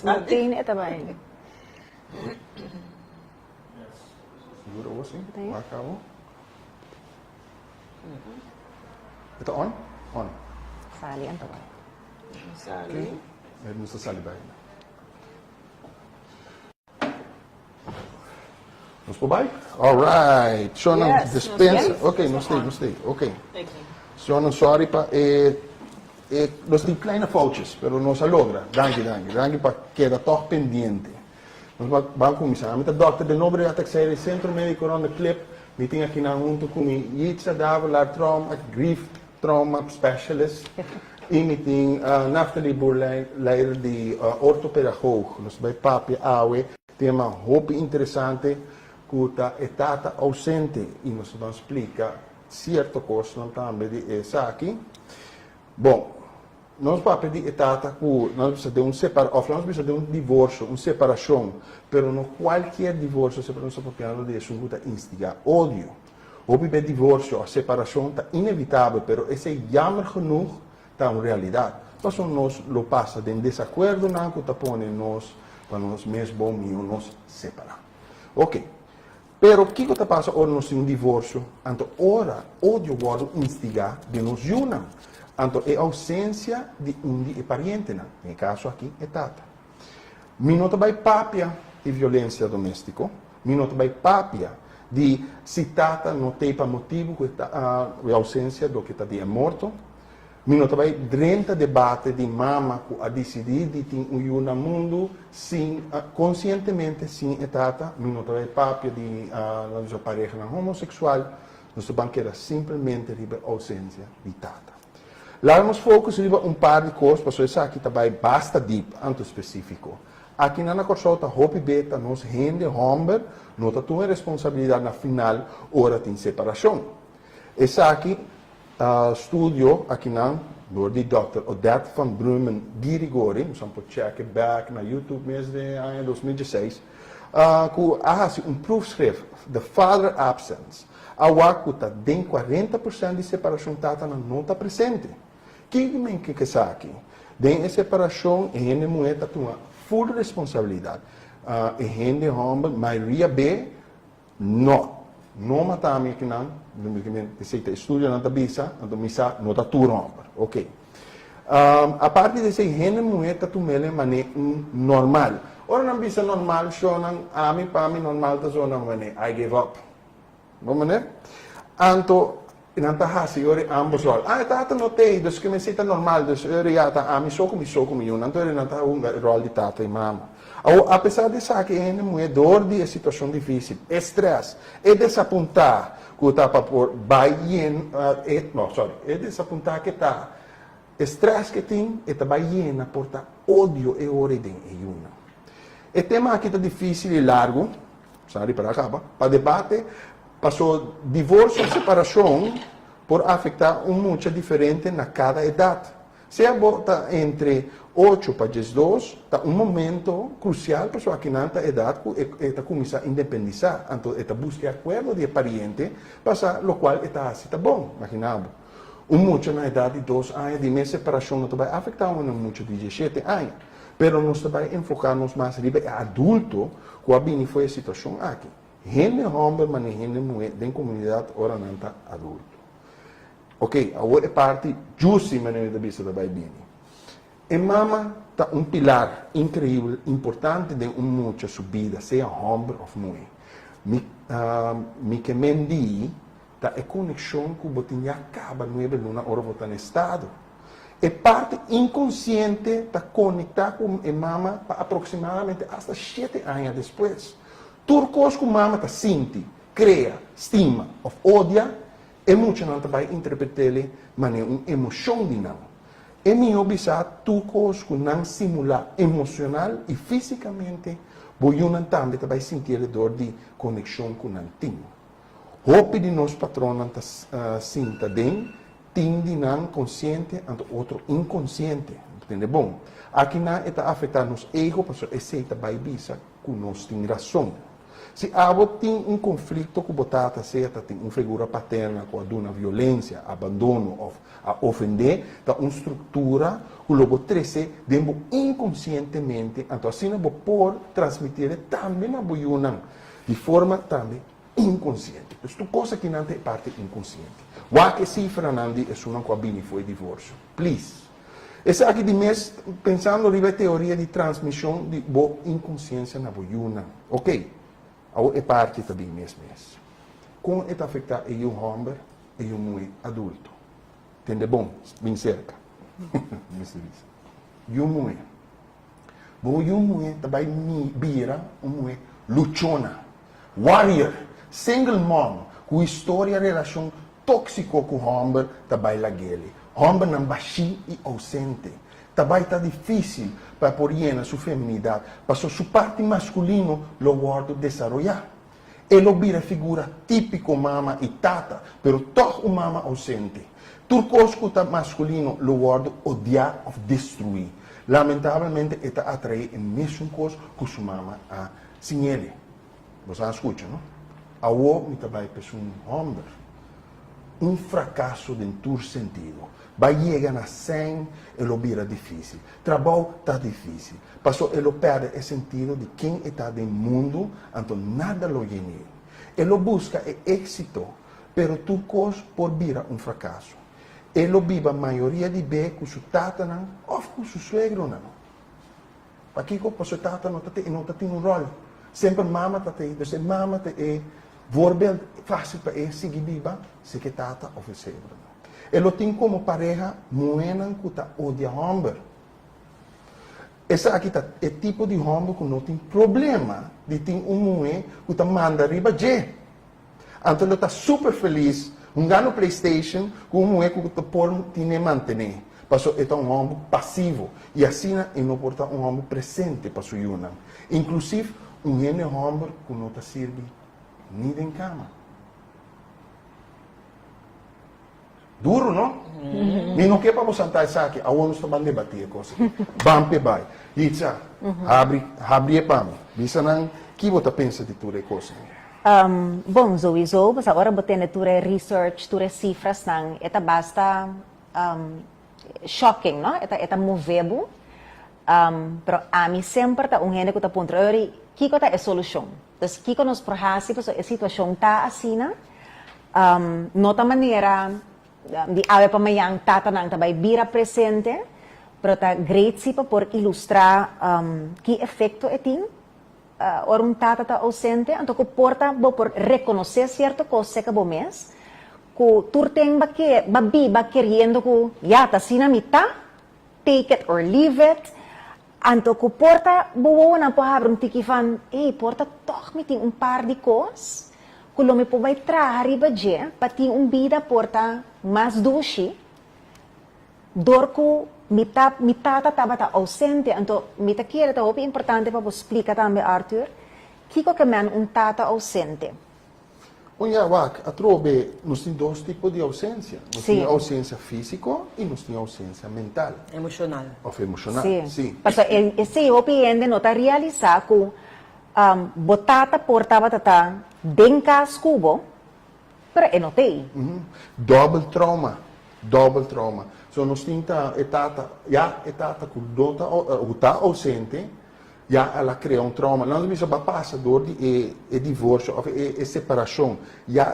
Martini também. Segura o assim, Tem. marca o. Ito on? On. Salian também. Okay. Meron mo sa salibay. Vamos por baixo? Alright. Só não Yes, dispensa. yes. Ok, não stay. Ok. Thank you. Só não sorry pa. Nós temos kleine foutjes, pero não se logra. Danke para queda toch pendiente. Nós vamos começar. Met de dokter, de nobre had ik zei, het centrum medico rond de clip, meeting aqui na junto com Jitsa Davalar trauma, grief trauma specialist. E meeting Naftali Boerlei, leider de orthopedagoog. Dus bij Papi Awe, tema hoop interessante, cuta etata ausente. E nós vamos explicar certo coisa também de essa aqui. Bom, nós vamos pedir etata que nós precisamos de nós precisamos de divórcio, uma separação, mas não qualquer divórcio se nós estamos de isso instigar ódio. O divórcio, a separação está inevitável, mas esse é jammer genoeg, está uma realidade. Nós lo passa de desacordo não que põe nós para nós mesmos nos separar. Ok. Pero o que está passando ora nós temos divórcio? Então, ora, ódio guarda instigar de nós junam. Então, é ausência de de pariente, no caso aqui, é tata. Minuto vai papia de violência doméstica, minuto vai papia de se tata não tem para motivo que a ausência do que está de morto, minuto vai drenta debate de mama que a decidir de ter um mundo sem, conscientemente sem etata, minuto vai papia de nossa pareja homossexual, nosso banqueira simplesmente riba ausência de tata. Lá nós focus riba par de coisas, para isso aqui também basta deep, anto específico. Aqui na Corsota, hopi beta, nós rende homber, nota tua responsabilidade na final, hora de separação. Essa aqui, estudio aqui na, door die Dr. Odette van Brumen Girigori, nós vamos check back na YouTube mês de 2016, que há proefschrift, The Father Absence. A wakuta tem 40% de separação tata na nota presente. Que é aqui? Tem a separação e a mulher tem uma full responsabilidade. E a homem, maioria B, não. Não matamos aqui não. Se estuda na tabisa, na missa, não está tudo homem. Ok. A parte desse, a mulher tem uma maneira normal. Ora, na missa normal, só não, a mim, para mim, normal, está só na maneira, I give up. Vamos ver? Anto, inantahasi, ori ambos rol. Tata notei, dus que me sita normal, dus ori ata, mi soco yun. Anto, ori nanta rol de tata e mama. Apesar de sa que ene mulher dor de situação difícil, estresse, e desapontar, que tá para por baien, é desapontar que tá, estresse que tem, e tá baien, porta ódio e ordem e yuna. E tema aqui tá difícil e largo, sabe, para acaba, para debate, passou divórcio e separação por afetar muito diferente na cada idade. Se a bota entre 8 para 12, está um momento crucial para a criança idade que está começando a independizar. Então, está buscando acordo de pariente, para o qual está assim, está bom, imaginamos. Muito na idade de 2 anos, de minha separação não vai afetar muito de 17 anos. Mas nós vai enfocar-nos mais em adulto, que a foi a situação aqui. Gente homem, mas gente mulher, da comunidade, ora não está adulto. Ok, agora é parte justa da vista da Bíblia. E mama está pilar incrível, importante de muita subida, seja homem ou mulher. Me que mendi, está a conexão que o botinha acaba na hora de estar no estado. E parte inconsciente está conectada com a mama para aproximadamente até 7 anos depois. Turcos que mama está sente, cria, estima ou odia, e muito não vai interpretar mas é uma emoção de não. E me observar turcos que não simular emocional e fisicamente, boiunan também vai sentir a dor de conexão com não tem. Hope de nós patronos sinta bem, tem de não consciente, e outro inconsciente. Entende bom? Aqui não está afetando nos ego, porque esse vai bisa que nós tem razão. Se abo tem um conflito com botata certa, tem uma figura paterna com a violência, abandono ou a ofender, tá uma estrutura que o lobo cresce dentro inconscientemente, então assim não pode transmitir também na boiuna de forma também inconsciente. Então, coisa que não é parte inconsciente. O que cifra Nandi é uma coisa foi divórcio. Please. Essa aqui de mês, pensando na teoria de transmissão de boa inconsciência na boiuna. Ok? É parte também mês. Como é afetar o homem e o mulher adulto? Entende bom? Bem cerca. E o mulher. Bom, e o mulher também vira uma mulher luchona, warrior, single mom, com história de relação tóxica com o homem, também lá ele. Homem não baixinho e ausente. Também está difícil para pôr na sua feminidade, para sua parte masculina lo guardo desenvolver. Ele vira figura típico mama e tata, pero todo mama ausente. Turcosco tá masculino lo guardo odiar ou destruir. Lamentavelmente, está atrair a mesma coisa que sua mama a sem ele. Você escuta, não? A me também é um homem. Um fracasso dentro do sentido. Vai chegar na 100, ele vira difícil. Trabalho está difícil. Passou, ele perde o sentido de quem está no mundo, então nada lo llena. Ele busca o êxito, pero tu coisa pode virar um fracasso. Ele vive a maioria de vezes com seu tata ou com seu suegro. Aqui, com seu tata não tem um rol. Sempre mama está aí. Então, mama é voorbeeld fácil para ele seguir viva, se que tata ou suegro. Ele tem como pareja mulher que está odia homem. Esse aqui é o tipo de homem que não tem problema de ter uma mulher que está manda riba de. Então ele está super feliz, ganha PlayStation com uma mulher que pode manter. Passou é um homem passivo e assim ele não pode um homem presente para sua yuna. Inclusive homem que não está serve nem em cama. Duro, não? E não quer para você sentar isso aqui, a ONU está debater a coisa. Bampe vai. Itza, abre para mim. Bisa nang, que você pensa de tudo a coisa? Bom, Zoe, mas agora botei na tua research, tua cifras nang, eta basta shocking, não? Eta movebo. Pero a mim sempre tá gente que tá ponto, que tá a solução. Então, que nos prohasi, pues a situação tá assim, nota maneira di ave pamayang tata nang tabay bira presente, pero ta great sipa por ilustrar que efecto etin or un tata ta ausente, anto ko porta bo por reconocer cierto cosa que bo mes, ko turteng ba queriendo ko yata sinamita, take it or leave it, anto ko porta bo na po habrum tikifan, porta toch miting un par de cos, kulo me po vai trahari ba je, pati un vida porta mas dushi, dorko mitata tabata ausente, anto mitakiera ta hopi importante pa po explica tambe Arthur, kiko que man un tata ausente. Olha, a trobe, nós temos dois tipos de ausência. Nós temos ausência física e nós temos ausência mental. Emocional. Ou emocional, sim. Parce esse hopi ende nota realizar que botata portava tata denkas kubo, pero enotei. Double trauma. So nós temos etata que está ausente, ela cria um trauma. Não é só passa dor de divórcio ou separação.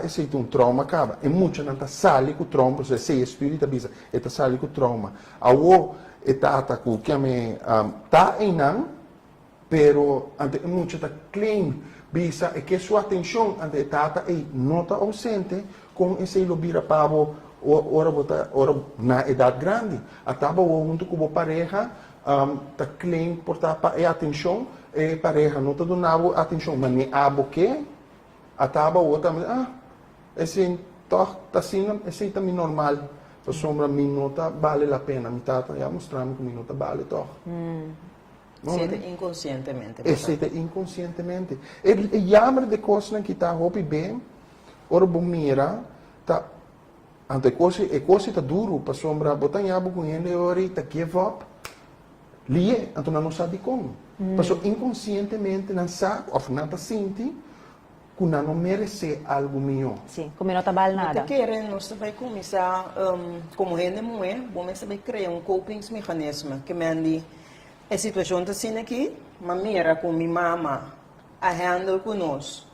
Esse é um trauma acaba. E muito não está sali com trauma, se é espírito bisa, está sali com trauma. A etata que me tá em não, pero ante muito está clean. Bisa é que sua atenção ante etata é nota ausente com esse lobira pavo ora na idade grande. Ataba junto com a pareja tá clean por tapa e atenção e pareja não tá dando atenção, mas nem abo que ataba outra esse tá assim esse também normal. A sombra minuta vale a pena, mitata já mostramos que minuta vale toch. Siete inconscientemente. Siete inconscientemente. E jammer de coisas que está hopi bem, ora bom mira, tá ante coisa tá duro para sombra botar yabo com ele ora tá give up. Lie, então não sabe como. Passou inconscientemente não sabe, ou não tá sente, que não merece algo melhor. Sim, como não trabalha nada. Porque querem, nós também começar, como rende mulher, vamos também criar coping mecanismo que mande a situação está sendo aqui, maneira com minha mama a handle conosco.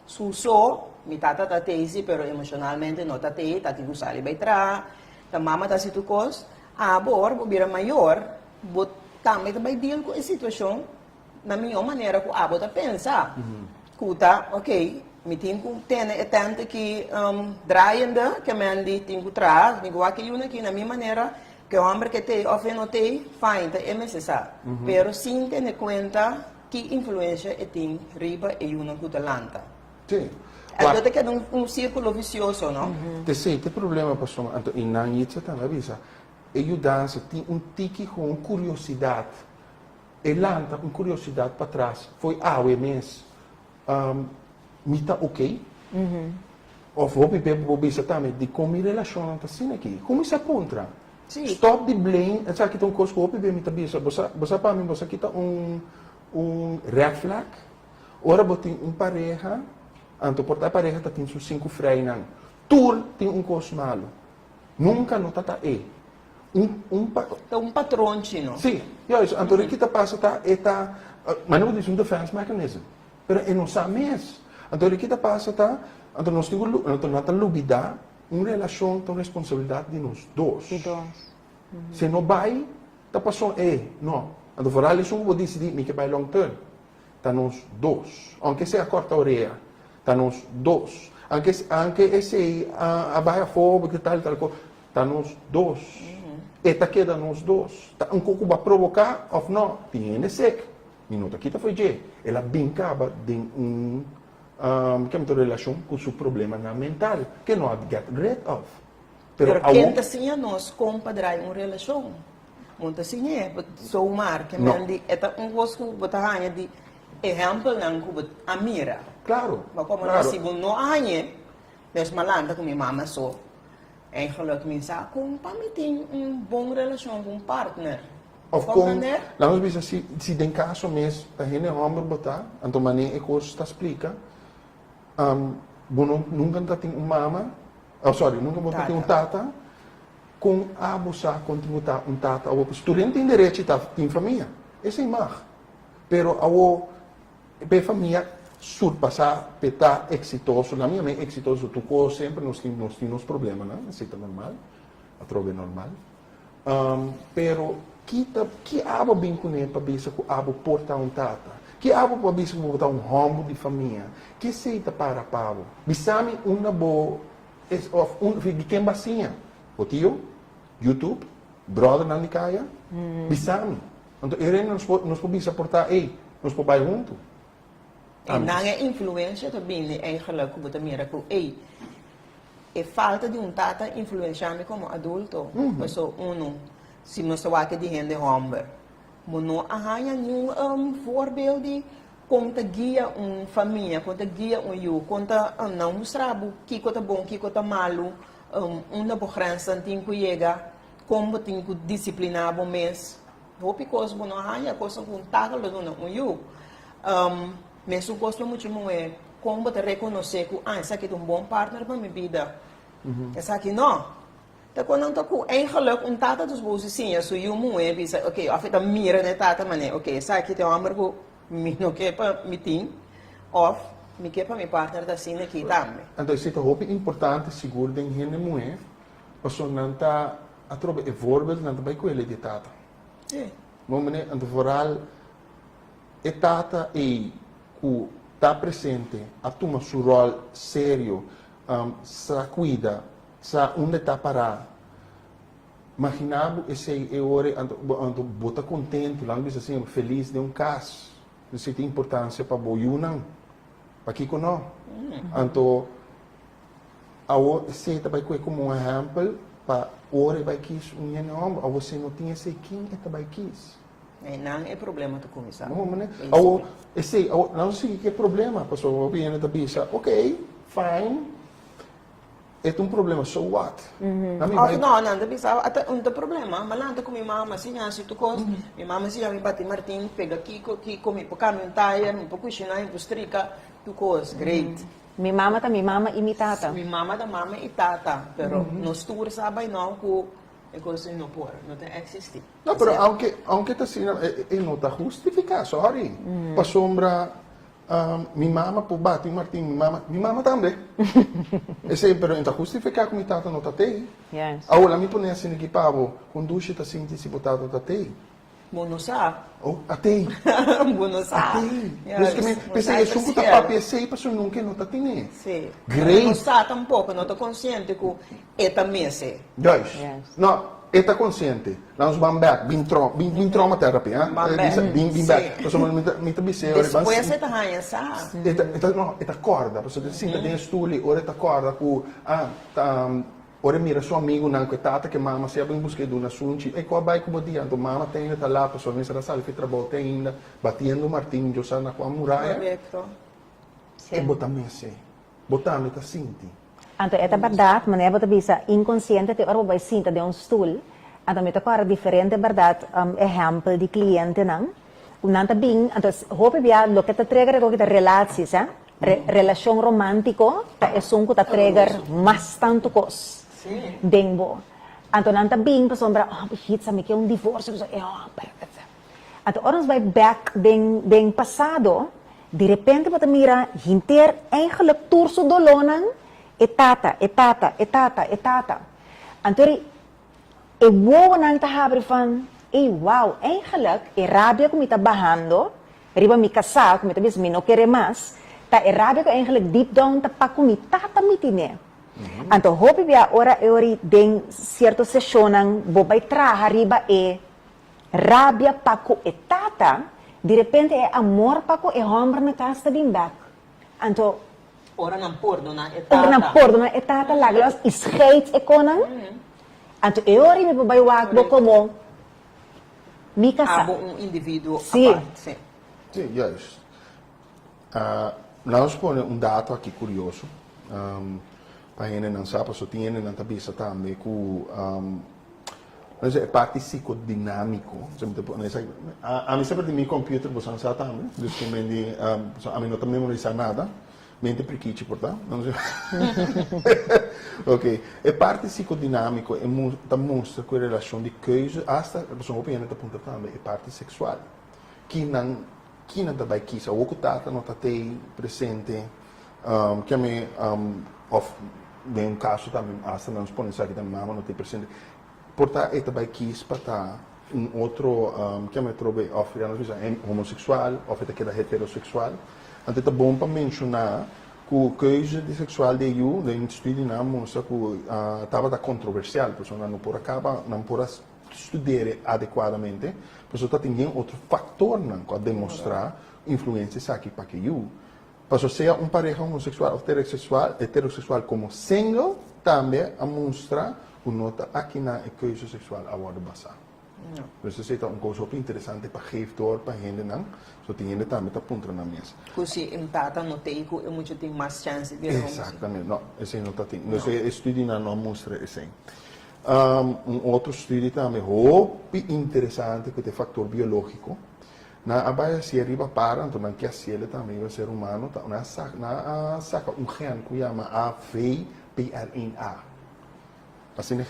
Suso, mi tata tá tesi, pero emocionalmente não tá tesi, tá tido sali vai tra, a mama tá situ cos, a bor, bobira maior, bot também vai deal com a situação na minha maneira que a bota pensa. Kuta, ok, mi tinha tene é tanto que draaiende, que me tinha trás, me gosta que eu aqui na minha maneira que o homem que te of não te fine, é necessário. Pero sem ter conta que influência tem riba e uma kuta lanta. Sim. Claro. Que é círculo vicioso, não? Tem problema, pastor, e na gente também avisa. Eu dança, tem tique com curiosidade. E lanta com curiosidade para trás. Foi mesmo. Me tá ok? Of vou beber também de como me relaciona assim aqui. Como se aponta? Sim. Stop the blame. Essa aqui tem coisa que eu beber me tá bisa. Você para mim você aqui tá red flag. Ora botem pareja. Anto portar pareja tá tem seus 5 freinan. Tur tem coisa malo. Nunca não tá Um patrão chino. Sim, anto kita passa tá mas não diz defense mechanism. Pero não sabe mesmo. Então, kita passa tá, então nós temos que lubidar uma relação de responsabilidade de nós dois. Se não vai, tá passou não. Então, for ali vou decidir que vai long term. Tá nós dois. Aunque seja corta orelha, tá nós dois. Aunque esse abaia fogo que tal coisa, tá nós dois. E tá queda nós dois. Tá pouco vai provocar ou não? Tem sec. Minuto aqui foi je. Ela brincava de relação com seu problema mental, que não há de get rid of. Pero quem tá assim nós compadrar uma relação. Monta assim sou mar que mandi eta gosto botar hanya de exemplo não que amira. Claro. Maar como nós se não hanya, nós malanda com minha mama só. Eigenlijk mensen com para mim tem bom relação com partner. Of com, vamos ver se tem caso mesmo, a gente homem botar, então maneira é coisa está explica, nunca tem mama, nunca botar tem tata, com abusar, continuar tata, o estudante tem direito a ter família, esse é mar, pero a família surpassar, petar exitoso, na minha mente exitoso, tu sempre nós temos problemas, né? Isso é normal, a trova é normal, pero que abo bem com ele para ver se o abo porta tata, que abo para ver se botar rombo de família, que seita para pavo, bisami boa, de quem bacinha, o tio, YouTube, brother na Nikaya, bisami, então ele nos pode portar, nos pode ir junto. En dan é influência também, eigenlijk, como também era com é falta de tata influenciar-me como adulto. Então, se nós estamos de gente homem, mas não há nenhum voorbeeld de conta guia família, conta guia eu, conta não mostrar o que é bom, o que é malo, uma grença tem que chegar, como tem que disciplinar o mês. Vou porque não há coisa com taga no eu. Mesmo gosto muito é como te reconhecer que esse aqui é bom partner para minha vida. Esse aqui não. Então, quando eu estou eigenlijk tata dos bolsos, sim, eu sou eu muito, ok, afeta mira de tata, mas ok, esse aqui tem um amor que me não quer para me tem, ou me quer para meu partner da cena aqui também. Então, isso é importante, seguro, de gente mulher, porque não está a trocar o voorbeeld, não está com ele de tata. Sim. Mas, então, vooral, a tata e que está presente, a tomar seu rol sério, se cuida, se onde está parar. Imaginava esse hora, ando bota contente, lá assim, feliz de caso. Isso tem importância para boiunang, para que não. Então, se está como um exemplo, para hora vai quis homem, ou você não tinha esse quem está vai quis. Não é problema de começar. Não, não sei que é problema, pessoal, opinião da bisa, ok, fine. é um problema, so what? Na minha Of não, não, bisa até um problema, malanta com minha mama assim, assim tu cos, minha mama assim, me bate Martin, pega Kiko, me pocar no tire, me pocar china, me postrica, tu cos, great. Mi mama e mi tata. Minha mama da mama e tata, pero nos tours sabem não que é coisa não por, não tem existir. Não, pero aunque tá assim, não tá justificado, sorry. Pa sombra, minha mama po bate Martin, minha mama também. Esse pero não tá justificado que minha tata não tá tei. Yes. Agora me põe assim que pavo, conduz tá assim se botado tá tei. Bono sa. Oh, atei. Bono sa. Atei. Mas que me pensei, eu sou tá papi sei, pero nunca não tá tene. Sim. Great. Não sa tampouco, não tô consciente que é também se. Guys, Yes. no, eta consciente. Nós vamos back, bin trauma therapy, hein? Bin back. Nós vamos mita bise, Depois você tá ranha sa. Eta corda, você sinta tem stuli, ora eta corda ku ora mira suo amigo nan quetata che mamma si in busca di una sunci e qua vai come dia, mamma tem tá lá, pessoa nessa da sala que trabalha ainda, batendo Martin Josana com a muralha. Correto. E botame se. Botame ta sinti. Anto esta verdad, maneira bota bisa inconsciente te orbo vai sinta de um stool. Anto me tocar diferente verdad exemplo de cliente não. Nanta bing, anto hope via lo que te trigger ko kita relaties, relação romântico, ta é que ta trigger mas tanto cos. Sim. Dengbo. Anto nanta bing pa sombra, hit sa me que divórcio, perfeito. Anto orans vai back den passado, de repente bota mira, hinter eigenlijk turso dolonan, etata. Anto e wow nang tahabri van, wow, eigenlijk, rabia kung itabahando, riba mi kasa, kung itabis mi no kere mas, ta rabia ko eigenlijk deep down ta pa kung itatamitine. Anto hopi bia ora den certo sessionang bobay traha riba rabia pa ko etata, de repente amor pa ko hombra na casta din back. Anto Ora não pordo na etata. ora na pordo na etata laglas isheit ekonang. Anto ori mi bobay wagbo como mi kasa. Abo indivíduo Sim. a parte. Sim, yes. Nós põe dato aqui curioso. Para gente não sabe, só tinha na tabisa também que é parte psicodinâmico. A mim sempre de meu computer você não sabe também, dus que a mim não também memorizar nada, mente prequite portanto, não sei. Ok, é parte psicodinâmico e mostra que a relação de coisa, hasta a pessoa opinião da ponta também é parte sexual, que não vai quisa, o que tá não tá presente, que me tem caso também, hasta não expõe isso aqui também, mas não tem presente. Portanto, é também quis para outro, que me trobe é homossexual, ou é heterossexual. Então, é bom para mencionar que a coisa de sexual de eu, de estudo não mostra que estava controversial, porque não por acaba, não por estudar adequadamente, porque só tem outro fator não a demonstrar influências aqui para que eu. Para seja pareja homossexual ou heterossexual como single, também a mostrar que nota aqui na coisa sexual a hora passar. Então, isso é uma coisa muito interessante para gever para a gente, não? Só tem gente também está ponto na mesa. Se um tata não tem, é muito tem mais chance de Exatamente, não, esse não está tem. Esse estudo não mostra esse. Outro estudo também muito interessante que é o fator biológico. Na abaya se arriba para, então não quer ser também o ser humano, na saca gene que chama AVPRNA. Assim é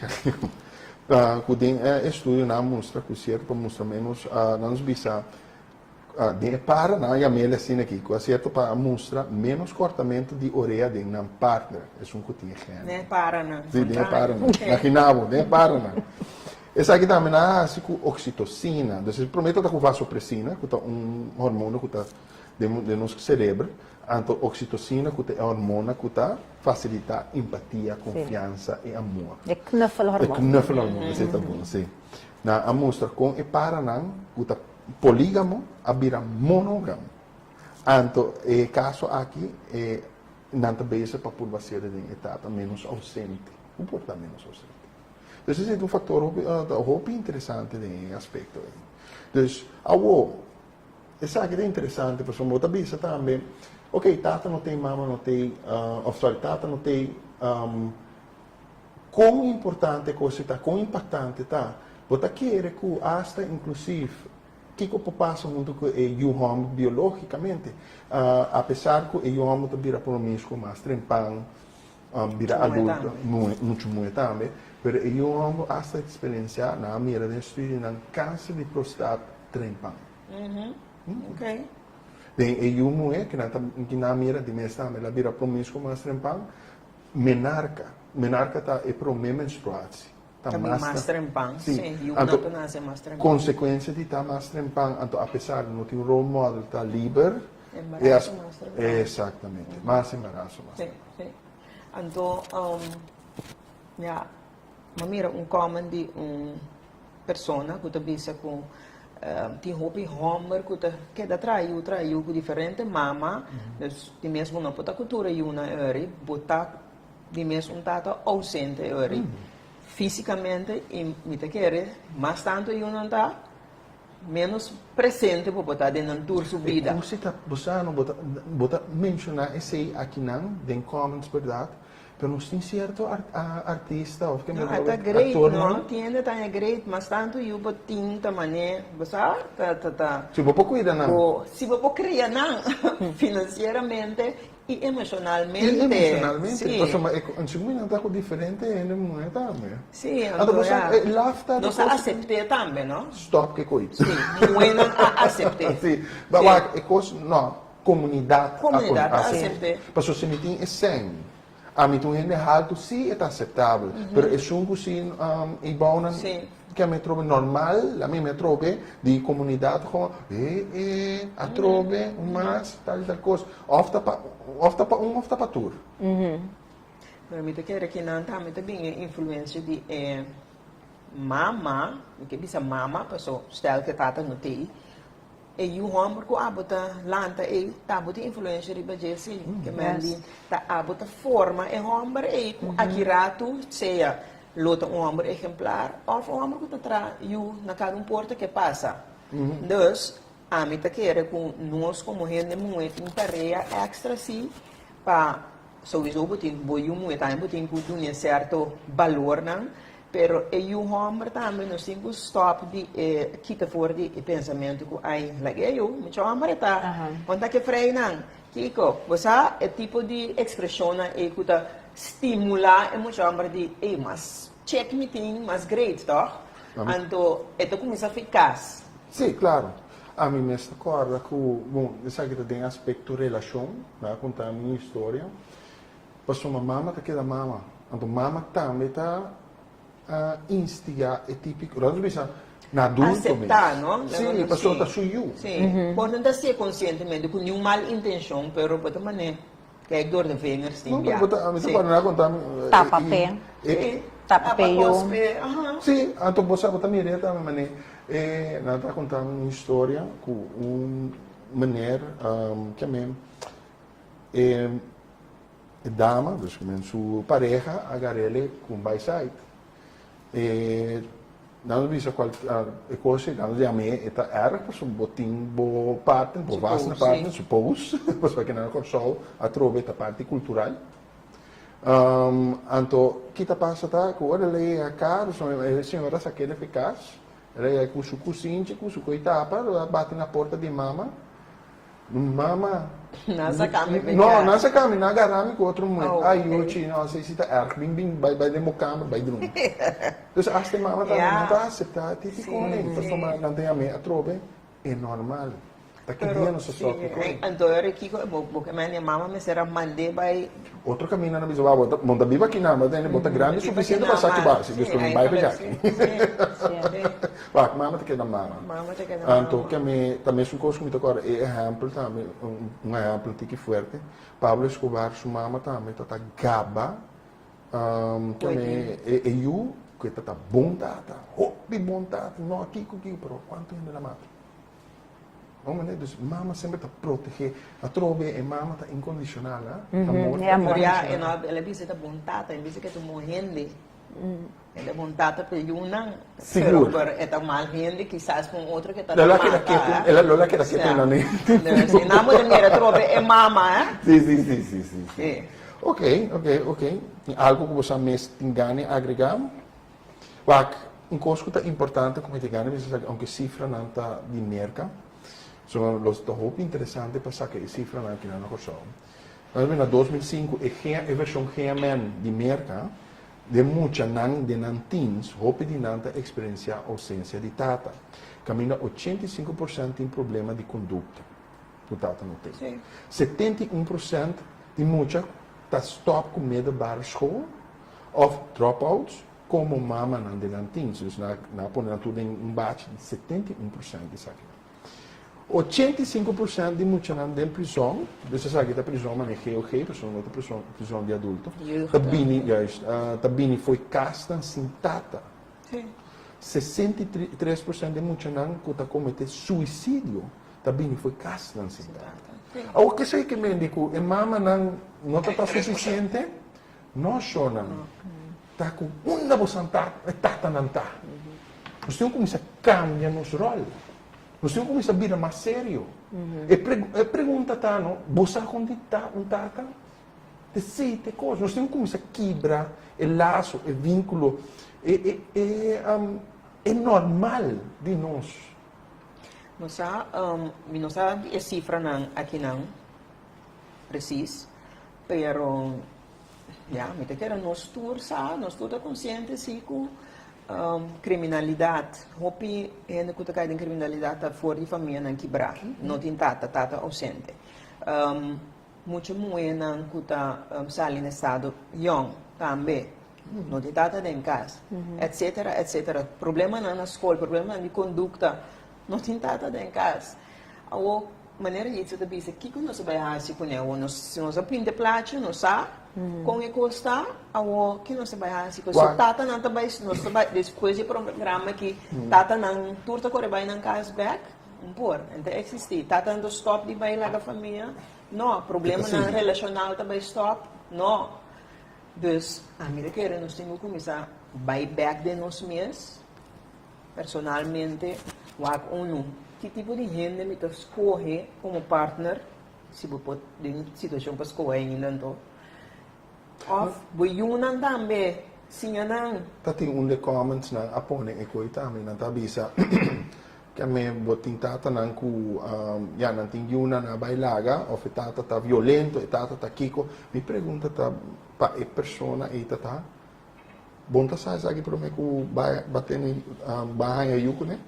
que o estudo não mostra que certo mostra menos não nos bisa de para na e a mele assim aqui, que certo para mostra menos cortamento de ureia de um partner, é um que tem gene. Né para não. Sim, de para não. Aqui não, de para não. Essa aqui também nasce com oxitocina. Então, prometo que com vasopressina, que é hormônio que está no nosso cérebro. Então, oxitocina, que é hormônio que facilita empatia, confiança e amor. É knuffelhormon. É knuffelhormon, isso é bom, sim. A mostra com e para não, que polígamo, a vira monogamo. Então, o caso aqui é não também para por basear em etapa menos ausente, um pouco menos ausente. Então, esse é um fator muito interessante nesse aspecto. Então, essa aqui é interessante, porque você bisa também, ok, tata não tem mama, não tem, tata não tem quão importante coisa tá, quão impactante tá. Você quer que hasta inclusive que passa muito com o homem biologicamente, apesar que o homem vira promíscuo, mas trempão, vira adulto, muito também, mas o homem hasta experienciar na mira de estudo na câncer de próstata trempão. Ok. Bem, o mulher que na mira de mês também, ela vira promíscuo, mas trempão, menarca tá é problema menstruação. Também mais trempão, sim, e o Anto, não nasce mais trempão. consequência de estar mais trempão, apesar de não ter um role model, está livre. Embaraço mais trempão. Exatamente, mais embaraço. Mais. Sim, sim. Então, mira common de persona que está bisa com tem hobby homer que da traiu com diferente mama, de mesmo não pode cultura e uma botar de mesmo tata ausente fisicamente e me te querer, mas tanto eu não está menos presente para botar dentro da tua vida. Você está buscando botar mencionar esse aqui não, den comments verdade, pero não tem certo artista ou que não, é great, não, entende, tá great, mas tanto eu botinho também, você tá. Se você cuida não. Se você cria não, financeiramente e emocionalmente. Sim. Mas não está diferente ainda não é também. Sim, então não se aceita também, não? Stop que coisa. Sim, não aceita. Sim, mas é coisa não, comunidade aceita. Para se me tem é sem. A mim tu ainda alto sim é aceitável, mas é junto sim e bom que a me trobe normal, a mim me trobe de comunidade com a trobe mais tal coisa, ofta para tour. Mas me quer que não também influência de mama, que bisa mama, pessoa stel que tata no tei. E o homem que abota lanta e tá bota influência de bajesi que mandi tá abota forma e homem e aqui rato seja lota homem exemplar ou homem que tá you na cada porta que passa. Então, a mim tá querer com nós como gente muito em tarefa extra sim para sowieso botin boiu muito tá botin com um certo valor não. Pero o homem também não tem que stop de kita fora de pensamento que ai lagi eu me chama mareta quando que freio não Kiko você é tipo de expressão que kuta estimular me chama de mas check meeting mas great tá então é começa a ficar sim claro a mim me recorda que bom essa que tem aspecto relação vai contar a minha história passou uma mama tá que da mama então mama também tá instigar é típico, nós bisa na adulto aceitar, não? Sim, a pessoa está suiu. Sim, pode não ser conscientemente com nenhuma mal intenção, pero pode maneira que é dor de venha sim. Não, a mim pode não contar. Tapa pé. Tapa pé. Sim, então você pode me dizer também maneira, nós está contando uma história com maneira que é dama, sua pareja agarrele com baisite. Nós vimos qual coisa, nós chamamos esta era para um botinho boa parte, boa vasta parte, suppose, para que não console a trove esta parte cultural. Então, que está passando tá, que ora lei a cara, a senhora se quer eficaz, ela é com sua cozinha, com sua coitapa, bate na porta de mama. Mama. Nasa kami No, nasa kami, nagarami ko outro momento. Ay, Yuchi, no, say sita bing bing, by demo camera, by drum. Tapos hasta mama tayo, nata-accepta, titi ko rin. Tapos nantay kami, atrobe, normal. Takidiyan sa soki ko. Então, eu aqui, porque minha mama me será mandei by... Outro caminho na biswa, monta biba kinama, bota grande suficiente para saque base. Gusto mo bay pa Pak, mama te queda mama. Mama te queda mama. Então, também são coisas que me tocam. Exemplo também, exemplo que forte. Pablo Escobar, sua mama também, tá gaba. Também, eu, que tá bom data, hobby bom data, não aqui, pero quanto ainda na mata? Dus mama sempre está proteger. A trobe e mama está incondicional, É amor. Ela diz que vontade, ela diz que tu morrendo. Ela vontade para eu não. Seguro. É mal gente, quizás com outra que está ela lola que quieto na nem. Se não mulher trobe é mama, Sim. Ok. Algo que você mais tingane agregar? Wak, coisa que é importante como tingane, aunque cifra não está de merca, so los to hope interessante para saber a cifra não que não corso. Mas na 2005 a versão GMN de merca de muita nan de nantins hope de nanta experienciar ausência de tata. Caminha 85% tem problema de conduta. O tata não tem. Sim. 71% de muita está stop com medo para a escola, ou dropouts, como mama não de nantins. Dus na põe tudo em bate de 71% disso aqui. 85% de muita não de prisão, você sabe que a prisão não é GOG, prisão de adulto. Também foi casta sem tata. Sim. 63% de muita não que comete suicídio, também foi casta sem tata. Sim. O que sei que me digo, a mama não está suficiente, não só não. Está com uma boa tata não está. Nós temos que começar a cambiar nosso rol. Nós temos que começar a virar mais sério. E pergunta tá, não? Você acredita um tata? De sete coisas. Nós temos que começar a quebrar o laço, o vínculo. É normal de nós. Nós sabemos a cifra não, aqui não, preciso, pero, me te quero nós todos conscientes sim com criminalidade. Hopi gente que está em criminalidade fora de família não quebrar, não tem tata ausente. Muito mulher não que está saindo no estado young também. Não tem tata em casa, etc. Problema não na escola, problema de conduta. Não tem tata em casa. A maneira de você dizer que nós vamos fazer com ele, se nós aprendemos plástico, nós sabemos como é que está, o que nós vamos fazer com ele. Tata não está depois do programa que tata não turta corre bem na casa back, então existe. Tata não stop de bem lá da família, não. Problema não relacional também stop, não. Dus, mira que nós temos que começar a back de nós mesmos, personalmente. Que tipo de gente me escolhe como partner, se você pode ter situação para escolher ainda, então. Ou, você também, sim, não. Tá tem de comments na apone e coi também na tabisa que me botin tata nan ku não tem yuna na bailaga ou tata tá violento e tata tá kiko me pergunta tá pa e persona e tata bonta sai aqui para me ku bater bahanha yuko né.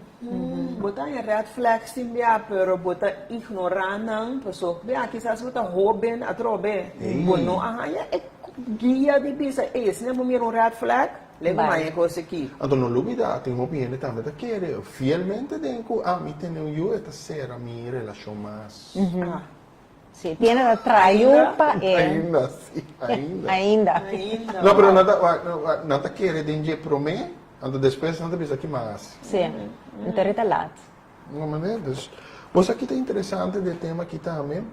Botar em red flags sim, pero botar ignorar não, pessoal, quizás botar rouben, atrobe, não, é guia de bisa, se não me red flag, leva mais coisa aqui. Então não lubida, tem uma opinião também da querer, fielmente denko, me tenho eu esta ser a minha relação mais. Sim, tiene a traiu para Ainda. Ainda. Não, pero nada querer denje prome. Ando depois não bisa que mais. Sim, interessante. Uma maneira, você aqui está interessante do tema aqui também.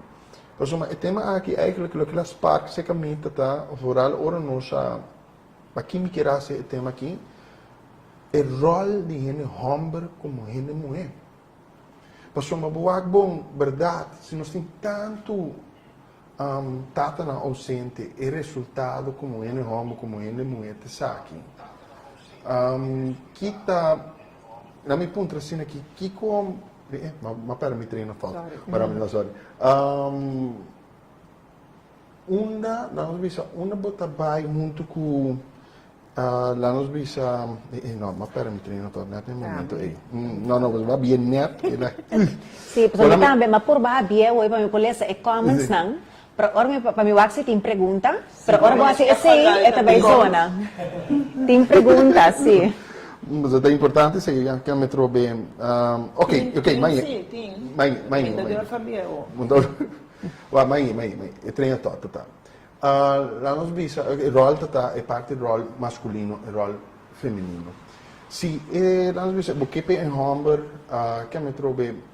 Mas o tema aqui é que as partes se caminham tá rural ora nossa para quem me queira esse tema aqui é o rol de gente homem como gente mulher. Mas uma boa bom verdade, se nós tem tanto tata na ausente, é resultado como gente homem como gente mulher te sabe. Kita na mi punto assim aqui Kiko ma para mi treino falta para mim sorry una bota vai muito com lá nos bisa no ma para mi treino todo nesse momento não va bien net Sim, porque também mas por babia hoje para me colher é comments não. Para mim, waxi tem pergunta, para ora você é também zona. Tem pergunta, sim. Mas é importante se que me trobe. Ok, Sim, tem. Mãe. É treino todo, tá. Lá nos bisa, o rol tá é parte do rol masculino e rol feminino. Se lá nos bisa, porque em homem, que me trobe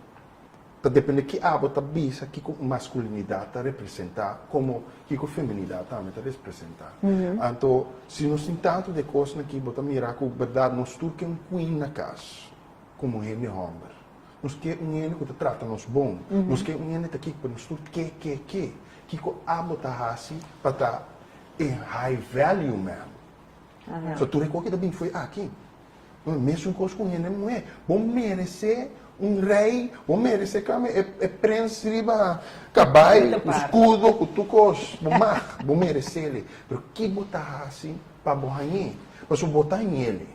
depende que a bota bisa que masculinidade representa como que a feminidade também representa. Então, se nós tem tanto de coisas que bota mirar com verdade nós tudo que queen na casa como ele homem. Nós que ele que trata nos bom. Nós que ele tá aqui para nós tudo que a bota assim para high value man. So tu recuerda que também foi aqui. Mesmo coisa com ele não é. Vou merecer rei, vou merecer que é príncipe riba, cabai, escudo, cutucos, vou merecer ele. Mas que botar assim para bohanhar? Mas o botar em ele.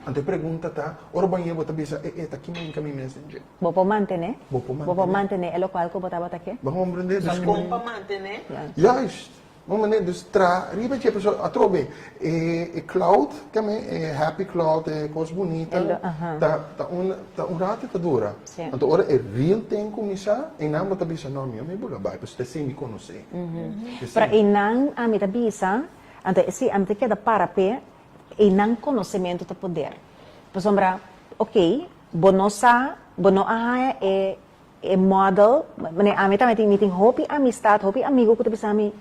Então pergunta tá, ora banheiro botar bisa, tá aqui mesmo caminho messenger. Vou para manter. Vou para Vou para manter. É o qual que eu botava aqui? Vamos aprender. Mas como para manter, Juist. Vamos ver, dus riba je pessoa, atrobe, cloud, kami, happy cloud, coisa bonita, tá rato tá dura. Então ora é real tem como isso, e não botar bisa não, me bula vai, porque você me conhece. Para inang ami ta bisa, então esse ami te da para pé, inang conhecimento ta poder. Por sombra, ok, bonosa, bono ahaya é model, mane ami ta meeting hopi amistad, hopi amigo que te bisa ami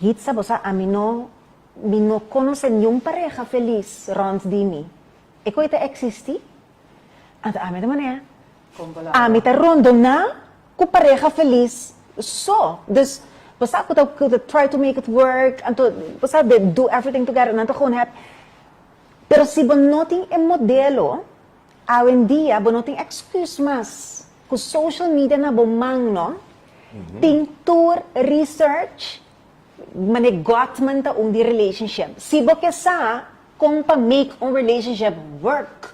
hitsa bosa a mi no conoce nenhum pareja feliz rond di mi. E coita existi? Anta a mi da maneira. A mi ta rondo na ku pareja feliz. So, dus bosa could try to make it work, anto bosa de do everything together, nanto gewoon heb. Pero si bonoting e modelo, awen dia bonoting excuse mas ku social media na bomang no, ting tour research mane Gottman ta di relationship. Si bo sa kung pa make un relationship work.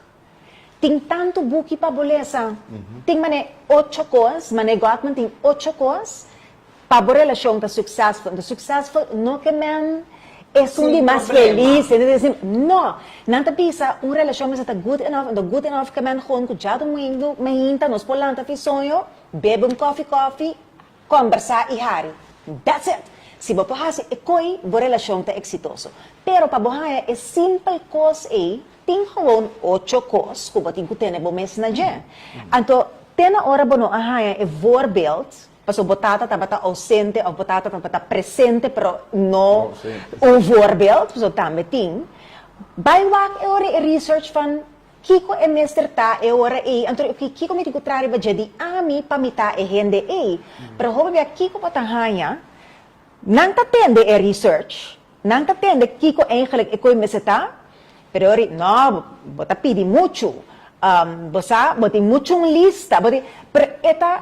Ting tanto buki pa bolesa. Ting mane 8 cos, mane Gottman ting 8 cos, pa bo relasyon ta successful. The successful no que man es un di mas feliz. No, nanta pisa un relasyon mas ta good enough que man gewoon kujado mahinta nos polanta fisonyo, bebe un coffee, conversa e hari. That's it. Si ba pahasi, eko'y bo relasyon ta exitoso. Pero pabuhaya, simple cause ting gewoon 8 cause, kung bating kutene bo mes na dyan. Anto, tena ora bo no ahaya, voorbeeld, paso botata tabata ausente, o botata tabata presente, pero no un voorbeeld, paso tambe ting, baywak ora research van, kiko mester ta ora anto kiko miti kutrari ba jadi ami pamita hende pero hobi ba kiko patahaya, nang tatende research, nang tatende kiko eigenlijk iko'y meseta, pero no, bota pidi mucho, boti muchong lista, pero eta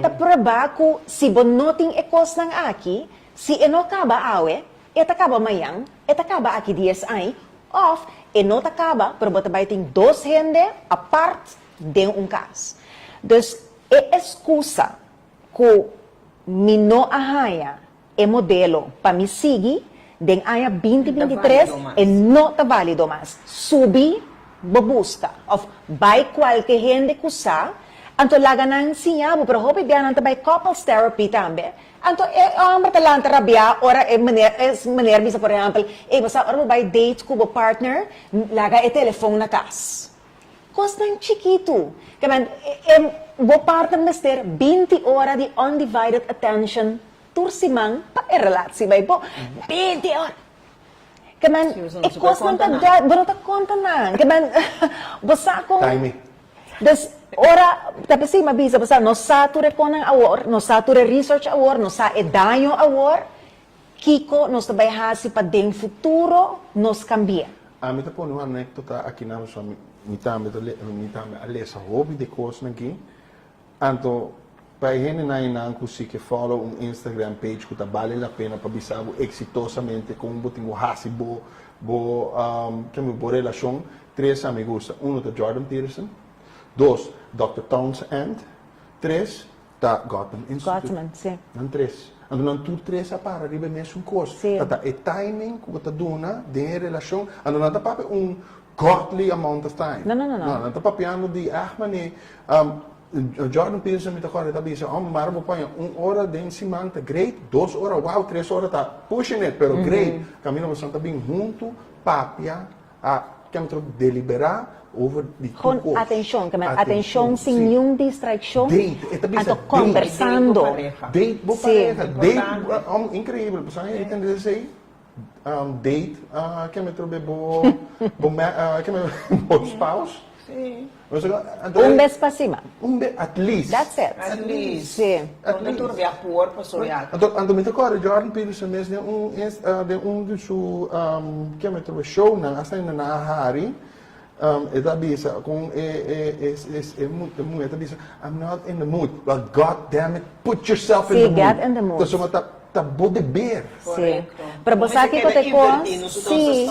proba ko si bonoting ekos ng aki, si eno kaba awe, eta kaba mayang, eta kaba aki DSI, of eno kaba, pero bota baiting dos hende apart de un cas. Dus, excusa ko mino ahaya modelo pa mi sigi den aya 2023 e no ta valido mas. Subi babusca of by qualche gente kusa anto laga nang siyabo pero hope biya nang by couples therapy tambe anto martalanta rabia ora maner bisa por example basta ora by date kubo partner laga telephone na kas. Kos nang chiquito. Kaman, bo partner mister 20 ora di undivided attention tursimang pa-relatsi ba po? 20 ora. Kaman, kos nang tagda, baro ta konta na. Kaman, basta akong... Timing. Das, ora, tapos mabisa, basta, no sature ko ng award, no sature research award, no sa edayo award, kiko, nos tabay hasi pa ding futuro, nos cambia. Mi ta po numa anekdota aqui na sua mitame alesa hobby de course aqui. Anto para gente na inang kusi que follow um Instagram page que tá vale a pena para bisabo exitosamente com botinho hasi bo que me bo relação 3 amigos, tá Jordan Peterson, 2 Dr. Townsend, 3 tá Gottman Institute. Gottman, sim. Não 3. Ando não tu 3 para ribe mesmo course. Tá é timing que tá dona de relação, ando não tá para godly amount of time. No. Não tá para piano de mane Jordan Peterson me tá agora tá bisa, marbo pa 1 hora de semana tá great, 2 horas, wow, 3 horas tá pushing it, pero great. Camino mo santa bem junto, papia, que deliberar over the Con atención, atención sin nenhum distracción. Date, conversando. Date, bo pareja, date, incrível, pues aí tem que dizer date, que me trobe bo spouse. Sí. Un vez pa cima. At least. That's it. At least. Sí. Quando least. tu via por pasoiato. Ando me tocca Jordan Peterson mesmo de do seu que me trouxe show na asa na hari e da bisa com muito muito bisa I'm not in the mood. But God damn it, put yourself in Sí, the mood. get in the mood. Então só tá bode beber. Sí. Pero basta que te cos, sí.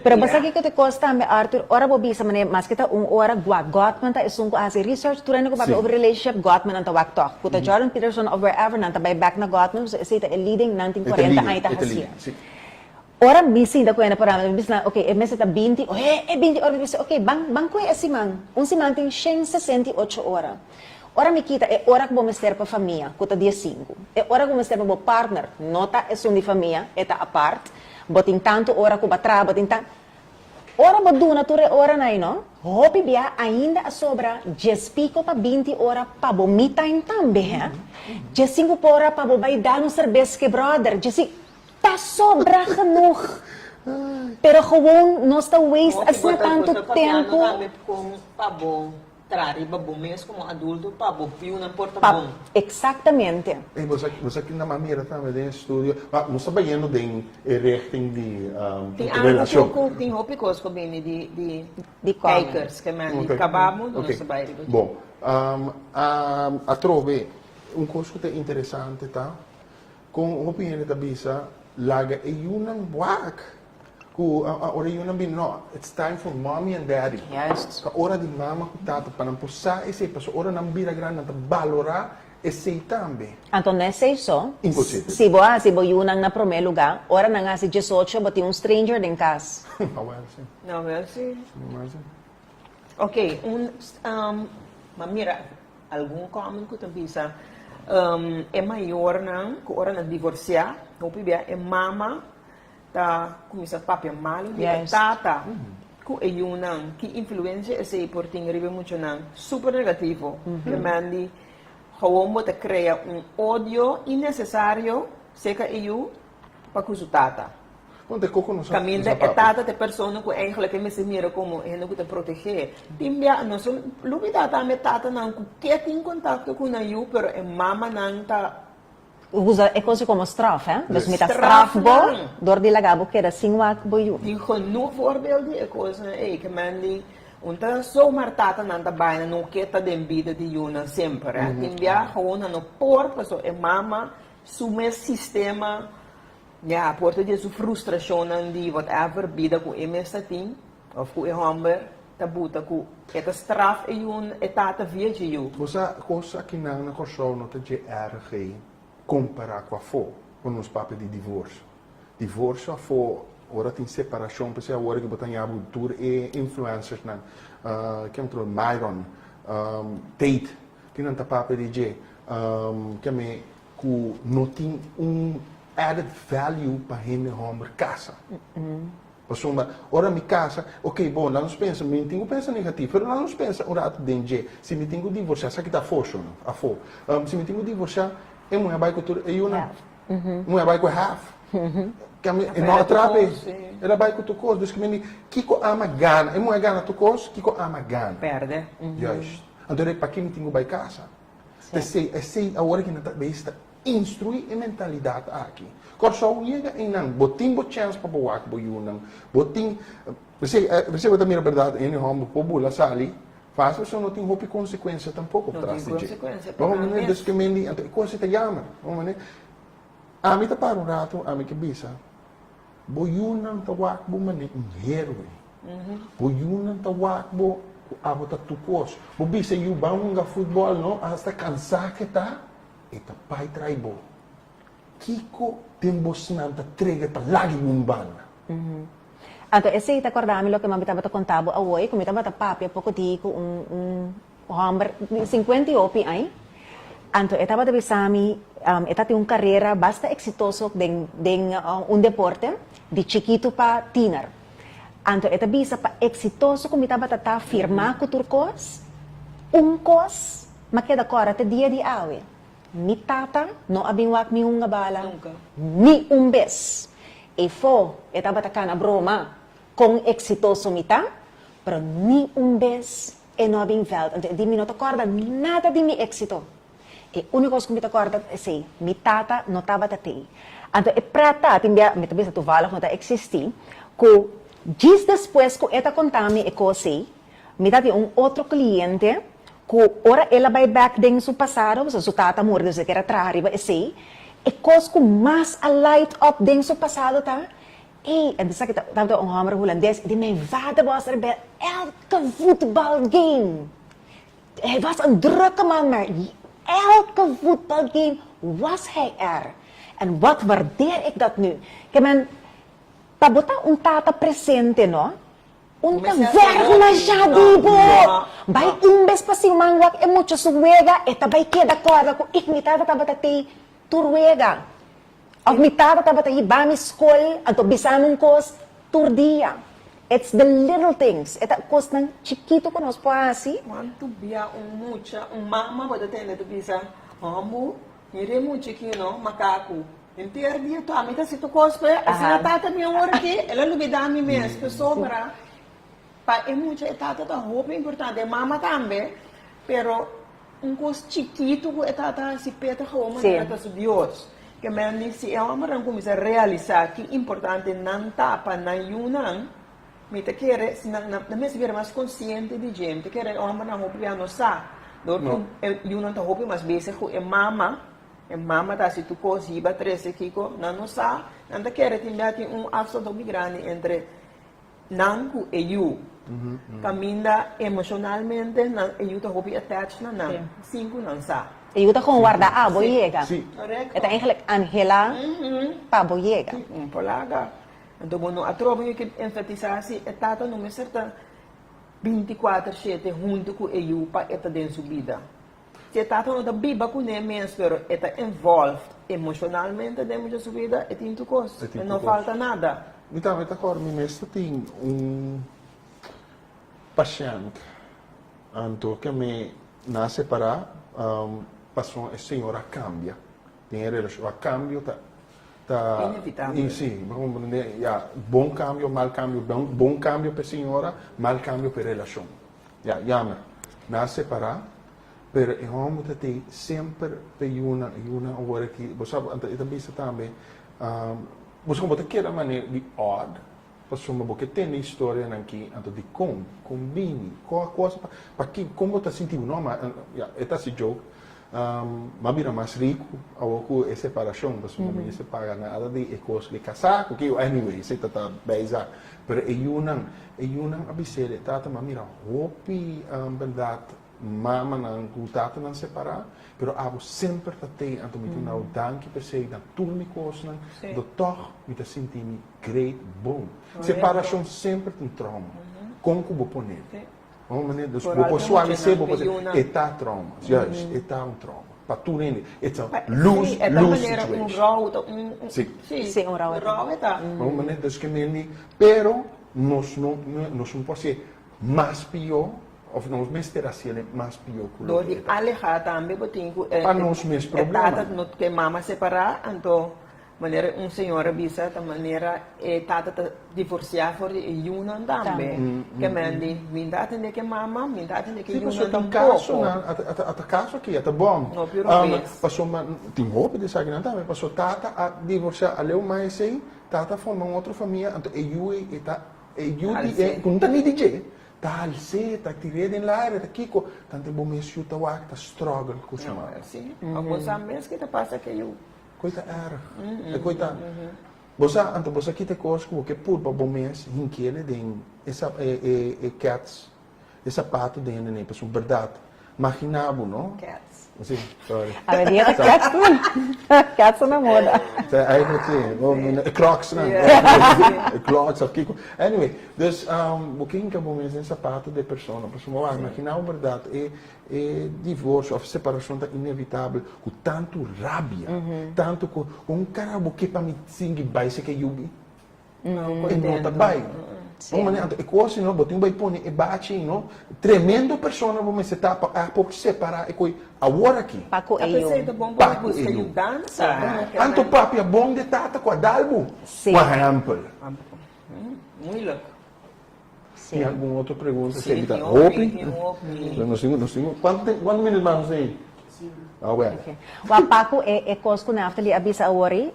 Pero basta que te cos tambe Arthur, ora bo bisa mane mas kita ora got man ta isung ko asi research turan ko ba Sí. over relationship got man anta wak talk. Puta Jordan Peterson of wherever nanta by back na got man so ita leading 1940 ay ta hasia. Sì. Ora misi da ko na para bis na okay, e mesa ta 20, 20 ora bis okay, bang ko e simang. Un simang ting 68 ora. Ora mi kita e ora ko mister pa família, kuta dia 5. E ora ko mister pa partner, nota é som di família, eta apart, boting tanto ora ko batra, boting tanto. Ora bo duna ture ora na no? Hopi bia ainda a sobra 10 pico pa 20 ora pa bo me time tambe, hè? 5 ora pa bo vai dar um cerveja que brother, 10 tá sobra genoeg. Pero gewoon nós tá waste as na tanto tempo. Com pabon. Trari babo mesmo como adulto pabo più não porta Pa, bom. exactamente. E você aqui na maneira também de estúdio, não está bem de richting de Tem relação. algo tem hopi coisas que vem Di come. kijkers que man Ok. acabamos não Ok. se vai. Bom, a trove coisa que é interessante, tá? Com a opinião da bisa, laga e unang wak. Ora yun bin no, it's time for mommy and daddy. Yes. Ka ora di mama ku tata panampusa ese paso ora nang bira gran na balora ese tambe. Anto nesse isso, Impossível. se bo yunang na prome lugar, ora na nga si 18, bati um stranger din kas. Awal sim. Não é assim. Mas Ok, mas mira, algum comment que tu pensa é maior não, que ora na divorciar, hopi bia é mama tá começa papel malo de Yes. tata ku e yunang que influência esse por ting ribe muito não super negativo que mandi gewoon te crea ódio innecessário seca eu para ku tata quando é coco não sabe. caminho é tata de pessoa que eigenlijk me se mira como é que te proteger timbia não só lubida tá me tata não que tem contato com na eu pero é mama não tá Usa é coisa como straf, hè? Dus met dat Straf, strafbo, não. door die lagabo que era singwak boyu. Die genoeg voorbeelden, ik was ik men die unta zomaar tata nanta bijna no keta den bida di yuna sempre. In via gewoon aan por so e mama sume sistema ja porta de su frustração an di whatever bida ku emesta tin of ku e hamber tabuta ku eta straf e yun etata via de yu. Você coisa que não na corção não tem erg comparar com a fo com os papéis de divórcio. Divórcio a fo ora tem separação, porque agora que botam a tour e influencers nan que outro Myron Tate que não tá papel de que me ku não tem added value para ele homer casa. Insomma, ora mi casa, ok, bom, lá nos pensa, mi tenho pensa negativo, mas lá nos pensa, ora ato dengue, se mi tenho divorciar, sabe que tá forçando, a fo, se mi tenho divorciar, é mulher vai com tudo, eu não, mulher vai com half, que é não atrape, ela vai com tu coisa, dus que me kiko ama gana, é mulher gana tu coisa, kiko ama gana, Perde. juist, então é para que mi tenho vai casa, é a hora que não tá besta, instruir a mentalidade aqui. Corso liga em não, botim bo chance para boak bo yunang, botim, você vai mira verdade, em home pobula sali, faz você não tem roupa consequência tampouco Não traz tem de. consequência, Vamos pelo né, menos. das que mendi, então coisa te jammer, vamos né. A mim tá para um rato, a mim que bisa. Bo yunang tawak bo man um herói. Bo yunang tawak bo abota tukos. Bo bisa yu bang futebol no, hasta cansar que tá. Ita pai traibo. Kiko timbos nanta trega ta lagi gumbana. Anto esse ita acordami lo que mami tava contabo awoy, kung tava ta papi pouco tico hamber 50 opi ai. Anto etaba de bisami etati un carreira basta exitoso den un deporte de chiquito pa tiner. Anto eta bisa pa exitoso kung tava ta firma ko turcos kos makeda kora te dia di awe. Mi tata no abinwak mi nga bala. Nunca. Ni un bes. E fo, etaba ta kana broma, kung exitoso mita, pero ni un vez en Nobing Veld. Di mi no te acorda nada de mi éxito. E único que me te acorda é assim, mi tata não estava tatei. Então, é prata, timbia, me também tu vala quando existi, que dias depois que ela contame e coisa, me dá outro cliente que ora ela vai back dentro do passado, so tata morre desde que era trariba, assim, e coisa que mais a light up dentro do passado, tá? E, en sa kita tawag ang hammer Holandes, di may vada was er bij elke voetbalgame. Hij was een drukke man, maar elke voetbalgame was hij er. En wat waardeer ik dat nu? Kaya man, pabuta un tata presente, no? Unta verma siya, dibo! Bay imbes pa si mangwak e mucho suwega, eta bay keda kwada ko ikmitata tabatati turwega. Of mitata tabatati bami skol, anto bisanong kos turdia. It's the little things. Eta kos ng chiquito ko nos pasi. Quanto bia mucha, mama pode ter tu bisa, amo, ire mu chiquino, macaco. Inteiro dia tu amita se tu cospe, assim a tata minha hora aqui, ela não me dá a mim mesmo, sobra. Pa é muita etata da roupa importante, mama também, pero cos chiquito que etata se peta como na su Dios. Que me se é uma ran começa a realizar que importante não tapa na yunan, me te quer se na me se ver mais consciente de gente, quer é uma ran roupa já não sa. Do yunan ta roupa mais base com é mama tá se tu cosiba 13 kiko, não sa, não te quer ter afstand muito grande entre nanku e you. Caminha emocionalmente, e you tá roupa attached na nan, 5 não sa. E eu com guarda a boiega. Sim. Eta eigenlijk Angela pa boiega. Polaga. Então, bueno, a tropa que enfatizar se é tata não me certa 24/7 junto com eu para eta den subida. Se tata não da biba com nem menos, pero eta involved emocionalmente dentro da subida, é tinto coisa. Não falta nada. Então, agora me mesmo tem paciente, anto que me nasce para passou a senhora cambia, tem relação a cambio tá inevitável. Sim, vamos dizer, bom cambio, mal cambio, bom cambio para a senhora, mal cambio para a relação. Já nasce para pero é como tem sempre uma hora que você sabe, também também você como que era maneira de odd, passou uma boca tem história aqui anto de combine, qual coisa para que como você sentiu não, mas é se joke. Mas vira mais rico, ou com separação, você não me separa nada de coisas de casar, porque anyway, você está bem já, mas é uma abisseira, tá, mas mira, hope, verdade, mama não, o tata não separar, pero abo sempre tá tem, então me tem na danke per se, na tudo me coisa, do toch, me tá sentindo great bom. Separação sempre tem trauma, como que vou poner? Uma maneira de vou suavizar, vou fazer, está trauma, juist, está trauma. Para tu ainda, it's a lose situation. Sim, um rau. Uma maneira de que me pero nós não pode ser mais pior, ou nós mesmos terá sido mais pior que o outro. Do de alejar também, botinho. Para nós mesmos problemas. Tata não que mama separar, então maneira senhora bisa ta maneira tata divorciar for yunan também que mande minta atende que mama minta atende que yunan tampoco até caso aqui até bom passou tem roupa de sagna também passou tata a divorciar a leu mais sei tata forma outra família então com tá nem DJ tal se tá tirando em lá era kiko tanto bom me chuta wa tá struggle com chama sim alguns meses que tá passa que eu coisa erg. Coisa. Você kita coisa que por bom mês hinquele den essa cats essa pato den nem para verdade. Imaginava, não? Cats. Sim, sorry. A ver, cats não. Cats na moda. Aí não tem, Crocs não. Crocs aqui. Anyway, dus quem que bom mês essa pato de pessoa, pessoa imaginava verdade divórcio ou separação é inevitável com tanto rabia, tanto com cara que para me singue vai se que yubi. Não tá bem. E coisa não, botinho vai pôr e bate, não? Tremendo pessoa vamos se tá a pouco separar e coi agora aqui. Paco Paco eu dança. Anto papi bom de tata com a dalbo. Sim. Uma rampa. Muito louco. Sim. Tem alguma outra pergunta? Sim, Você está tem open? open. Nós temos quantos minutos mais aí? Ah, ué. Okay. Wa Paco é coisa na after abisa awori,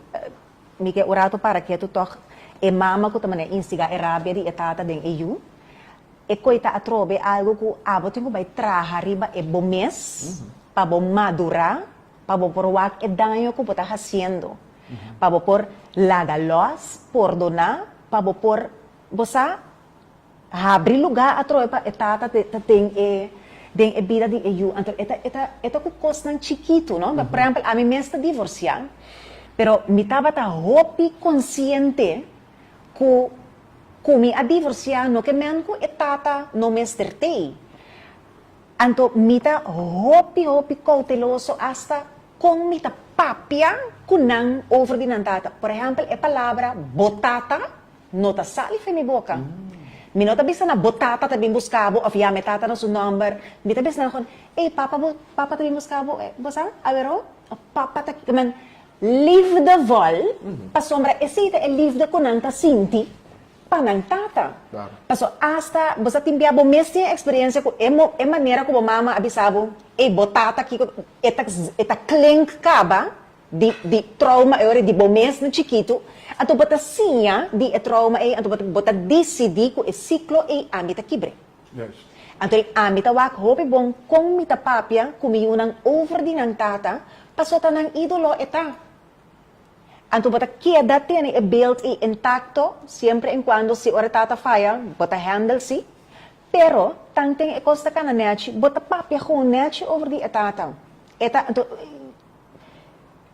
mi que orato para que tu toque e mama que também instiga e rabia de etata den EU. E coita a trobe algo que abotinho vai traha riba e bomes, para bom madurar, para bom provar e daño que está haciendo. Para por lagalos, perdonar, para por você abrir lugar a trobe para etata tem den vida de EU. Então, esta que coisa chiquito, não? Por exemplo, a mim mesmo está divorciada, pero me estava hopi consciente que kumi a divorciar no que menko etata no me estertei. Anto mita hopi cauteloso hasta con mita papia kunang over di tata. Por ejemplo, a palavra botata no ta sali fe mi boca. Mi nota bisa na botata tabi buscabo of ya metata no su number. Mi ta bisa na kon, papa tabi buscabo, bosa, avero? Papa ta kaman leave the vol, pa sombra esita e leave the kunang ta sinti. Panang tata. Claro. Paso hasta você timbiabo mesmo experiência com é maneira como mama abisabo e botata que eta clink caba de trauma e de bomes no chiquito ato bota sinha de trauma e ato bota decidi com o ciclo e amita kibre. Yes. Ato amita wak hope bom com mita papia kumiyunang over dinang tata paso tanang idolo eta. Anto bota queda tiene el build intacto siempre en cuando si ora tata falla bota handle si pero tanteng e costa kana nechi bota papia con nechi over di etata eta anto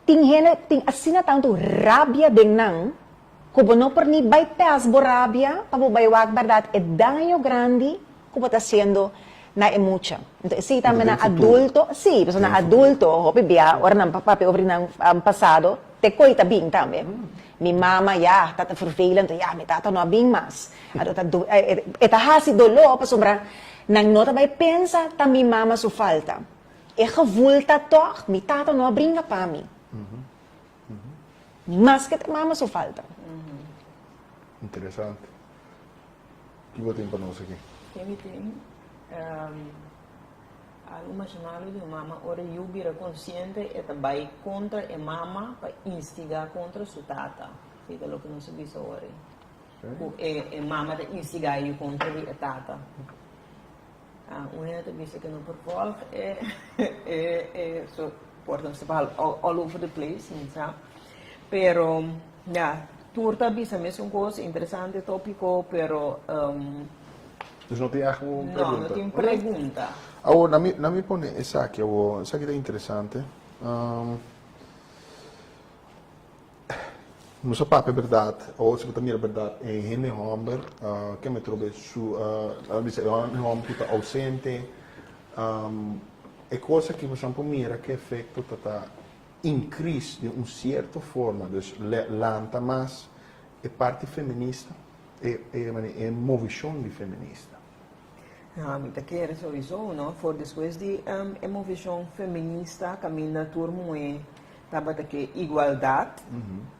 ting asina tanto rabia ding nang kubo no per ni bypass bo rabia pabo baywag verdad e daño grande kubo ta haciendo na e mucha. Entonces, si también na adulto, sí, pues na adulto, hopi bia, ora nang papi over nang pasado, te coita bing también. Mi mama ya, tata vervelend, ya, mi tata no bing mas. Eta hasi dolo, pa sombra, nang nota bay pensa, ta mi mama su falta. E gewulta toch, mi tata no bringa pa mi. Mas que mama su falta. Interessante. Que vou ter para nós aqui? Tem algo imaginário de mama, ora eu vira consciente e vai contra a mama para instigar contra sua tata. Fica o que não se diz ora. E mama de instigar eu contra a tata. Uma vez que não pervolg so portanto all over the place, sabe? Pero ja, turta bisa mesmo coisa interessante tópico, pero Dus não tem alguma não, pergunta? não tem pergunta. Agora, na minha pone essa aqui é interessante. Não sei se é verdade, ou se também é verdade, em Henry Homber, que me trouxe su, Homber que está ausente, é coisa que você pode mirar que efeito está em crise de uma certa forma, dus lanta mais é parte feminista, é movição de feminista. Ja, muita querer sowieso, no? Voor depois de emoção feminista, caminha turmo e taba que igualdade,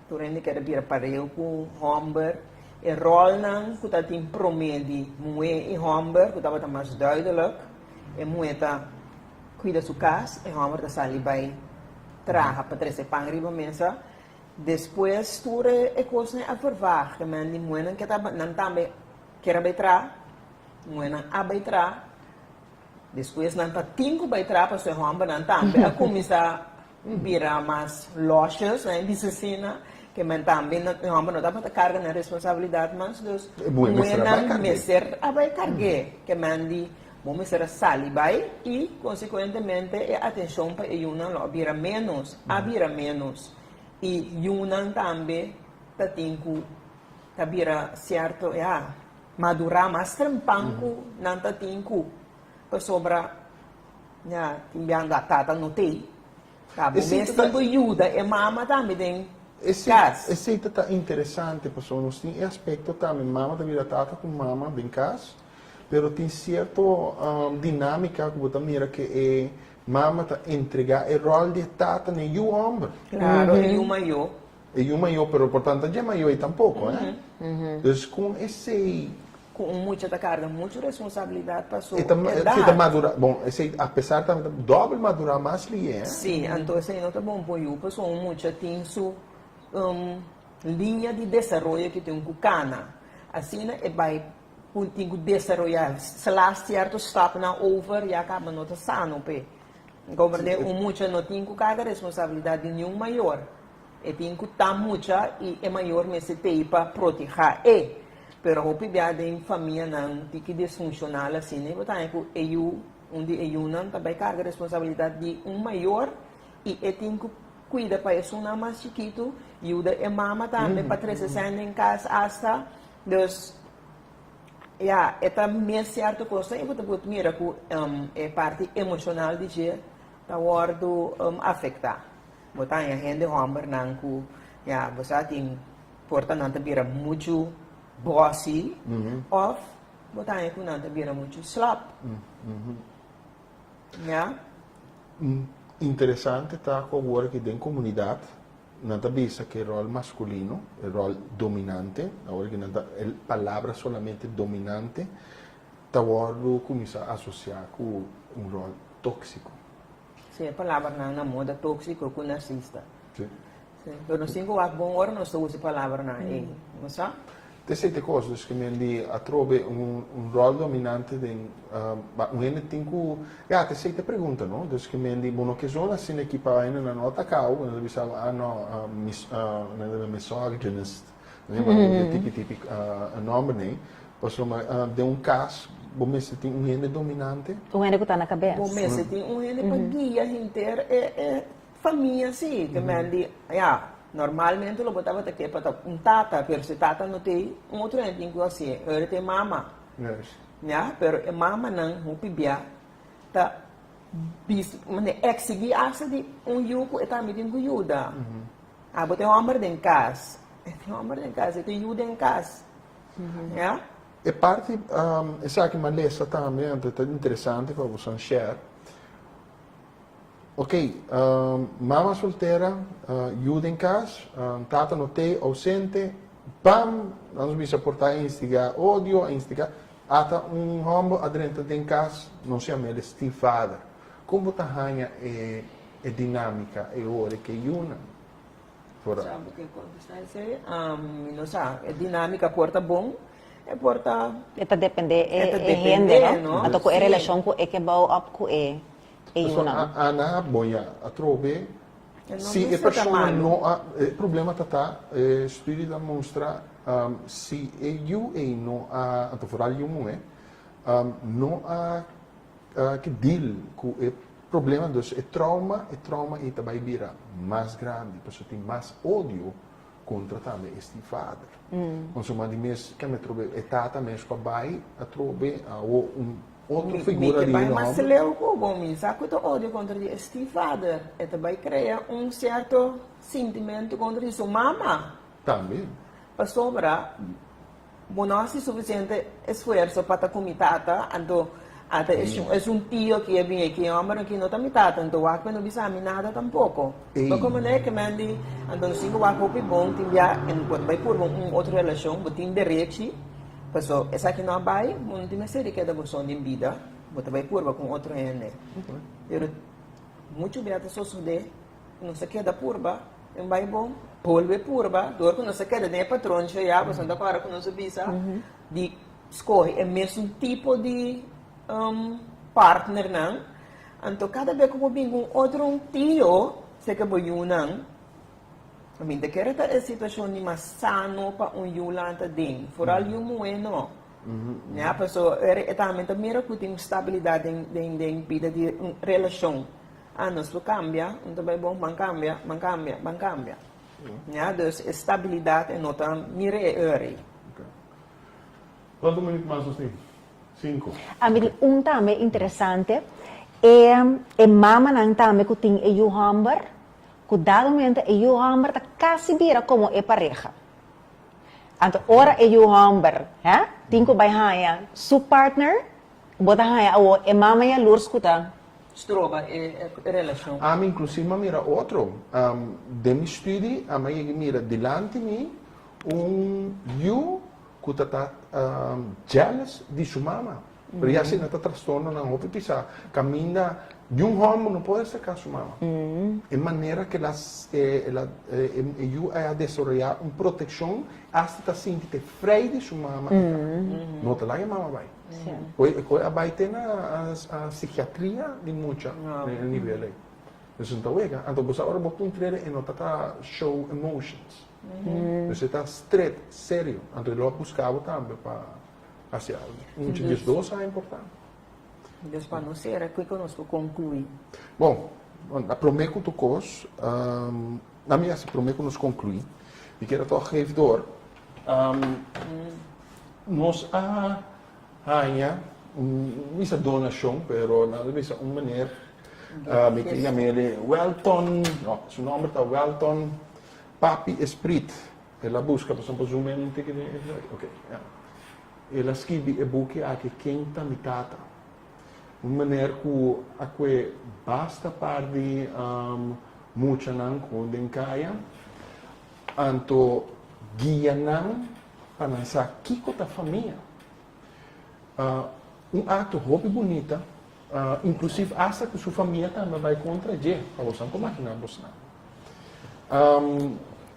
turende que era bira pareu com Homber, e rol nan que tá tem promedio, moe e Homber, que tava mais duidelijk, e moe tá cuida sua casa, e Homber tá sali by traga para trazer pão riba mesa. Depois ture e coisa a verwacht, que men die moe que tava nan tambe que era by traga. Muena a baitra, depois nanta tinco baitra para ser homem nantambe a começar virar mais lojas, né, dizendo que man também não homem não dá para carga na responsabilidade, mas dos muena meser a vai cargue, que man di bom meser a sali vai e consequentemente a atenção para yuna lo vira menos, a vira menos e yuna também tá tinco tá vira certo madurar mais trempanco nanta tinku para sobra já timbiang tata no tei tá bom mesmo ajuda e mama também tem esse tá interessante porque nós tem aspecto também mama também da tata com mama bem cas pero tem certo dinâmica que você mira que é mama tá entregar o rol de tata nem o homem claro e o maior pero portanto já maior tampouco Então, com esse com muita carga, muita responsabilidade para sua E tá madura, bom, esse apesar de doble madurar mais li é. Sim, então assim, não tá bom para eu, pessoa muita tem sua linha de desenvolvimento que tem um cana. Assim, né, vai tem que desenvolver. Se lá certo stop na over e acaba não tá sano, pe. Compreende? Muita não tem que carga responsabilidade de nenhum maior. E tem que estar muita e é maior nesse tempo para proteger. Pero o pibiada em família não tem que desfuncionar assim, né? Portanto, eu onde eu não também carga responsabilidade de maior e tem que cuidar para isso não mais chiquito e o de mama também para 360 em casa hasta dos é também certo coisa e você pode mirar que é parte emocional de que tá ordo afetar. Botar a gente homem não que você tem portanto vira muito bossy of botar a gente não vira muito slap. Interessante tá com agora que tem comunidade não tá vista que o rol masculino, o rol dominante, agora que não tá a palavra solamente dominante, tá agora começa a associar com um rol tóxico. Sim, a palavra na moda tóxico com narcisista. Sim. Sim. Eu não sei qual bom hora não estou usando a palavra na não sabe? Te sente coisas que me di a trobe rol dominante de un ene tinku te sente pergunta no dus que me di bono che sono sin equipa ene na nota cau quando bisa no na misogynist né tipico nome né posso de um caso bom se tem um ene dominante Um ene que tá na cabeça. Bom se tem um ene para guia inteira é família sim que me di normalmente lo botava aqui para um tata, pero se tata não tem outro ente que assim, ele tem mama, né? Pero a mama não, o pibia, tá, bis, mas exigir asa de yugo e também tem que ajuda. Botei um homem em casa, tem um homem em casa, tem ajuda em casa, né? E parte essa que me lessa também é interessante para você share. Ok, mama solteira, ajuda em casa, tata não tem, ausente, bam, nós vamos portar a instigar ódio, a instigar, até homem adentro em casa, não se chama ele stepfather. Como está é dinâmica, é hora que una? Sabe o que acontece? Não sabe, é dinâmica, porta bom, é porta... Ito depende, gente, no? Ato ko e relasyon ko, que bao up ko Ana boia a trobe se a pessoa não há problema tá estudo da mostra se eu e não há a foral eu não há que deal com o problema dos trauma e também vira mais grande porque tem mais ódio contra também este father consumando de mês que me trobe tata mesmo com bai a trobe outra figura de mas se leu como me sabe que ódio contra este father e também cria certo sentimento contra sua mama também para sobrar não se suficiente esforço para comitata então até é tio que é bem que é homem que não está mitata então a não bisa nada tampouco então como é que mandi então se o arco bom tem já quando vai por outra relação botin direito Paso, essa que não vai, não tem mais série que é da bolsa de vida, você vai curva com outro ene. Pero muito bem até só sude, não se queda curva, não vai bom, polve curva, dor que não se queda nem patrão já, você não para com nossa visa, de escolhe é mesmo tipo de partner não. Então cada vez que eu vim com outro tio, se que vou não. Minta que era a situação de mais sano para yulanta ding. Foral bueno. Né, pessoa é também que tem estabilidade em vida de relação. Nós cambia, então vai bom, man cambia. Né, então estabilidade não tá mira Quanto minutos mais você tem? 5. A mim também interessante é mama nang também que tem e o hamber Cuidadamente, o homem está quase vira como é pareja. Então, ora o homem, tem que vai su partner, bota a mama e a luz escuta. Stroba é relação. Inclusive, mira outro. De mi studi, a mim mira delante de mim, you que está jealous de sua mama. Pero ya se nota trastorno na hopi pisa caminha de um homem não pode ser com sua mama. É maneira que elas ayuda a desenvolver uma proteção hasta sentir freio de sua mama. Não te lá que a mama vai. Coi vai ter a psiquiatria de muita nível aí. Então você agora pode entrar e não tá show emotions. Você está straight, sério. Então eu buscava também para fazer algo. Muitos dos dois é importante. Deus para nós era que conosco concluir. Bom, a prometo tu cos, na minha se prometo nos concluir. E quero toch geven door. Nós misa donação, pero na misa maneira me tinha ele Welton, no, seu nome está Welton Papi Esprit. Ela busca, por exemplo, zoom in que okay. Ela escreve e book a que quenta mitata. Uma maneira que basta para de muita não quando em caia, anto guia não para lançar kiko da família. Ato hobby bonita, inclusive acha que sua família também vai contra ele, para você não máquina você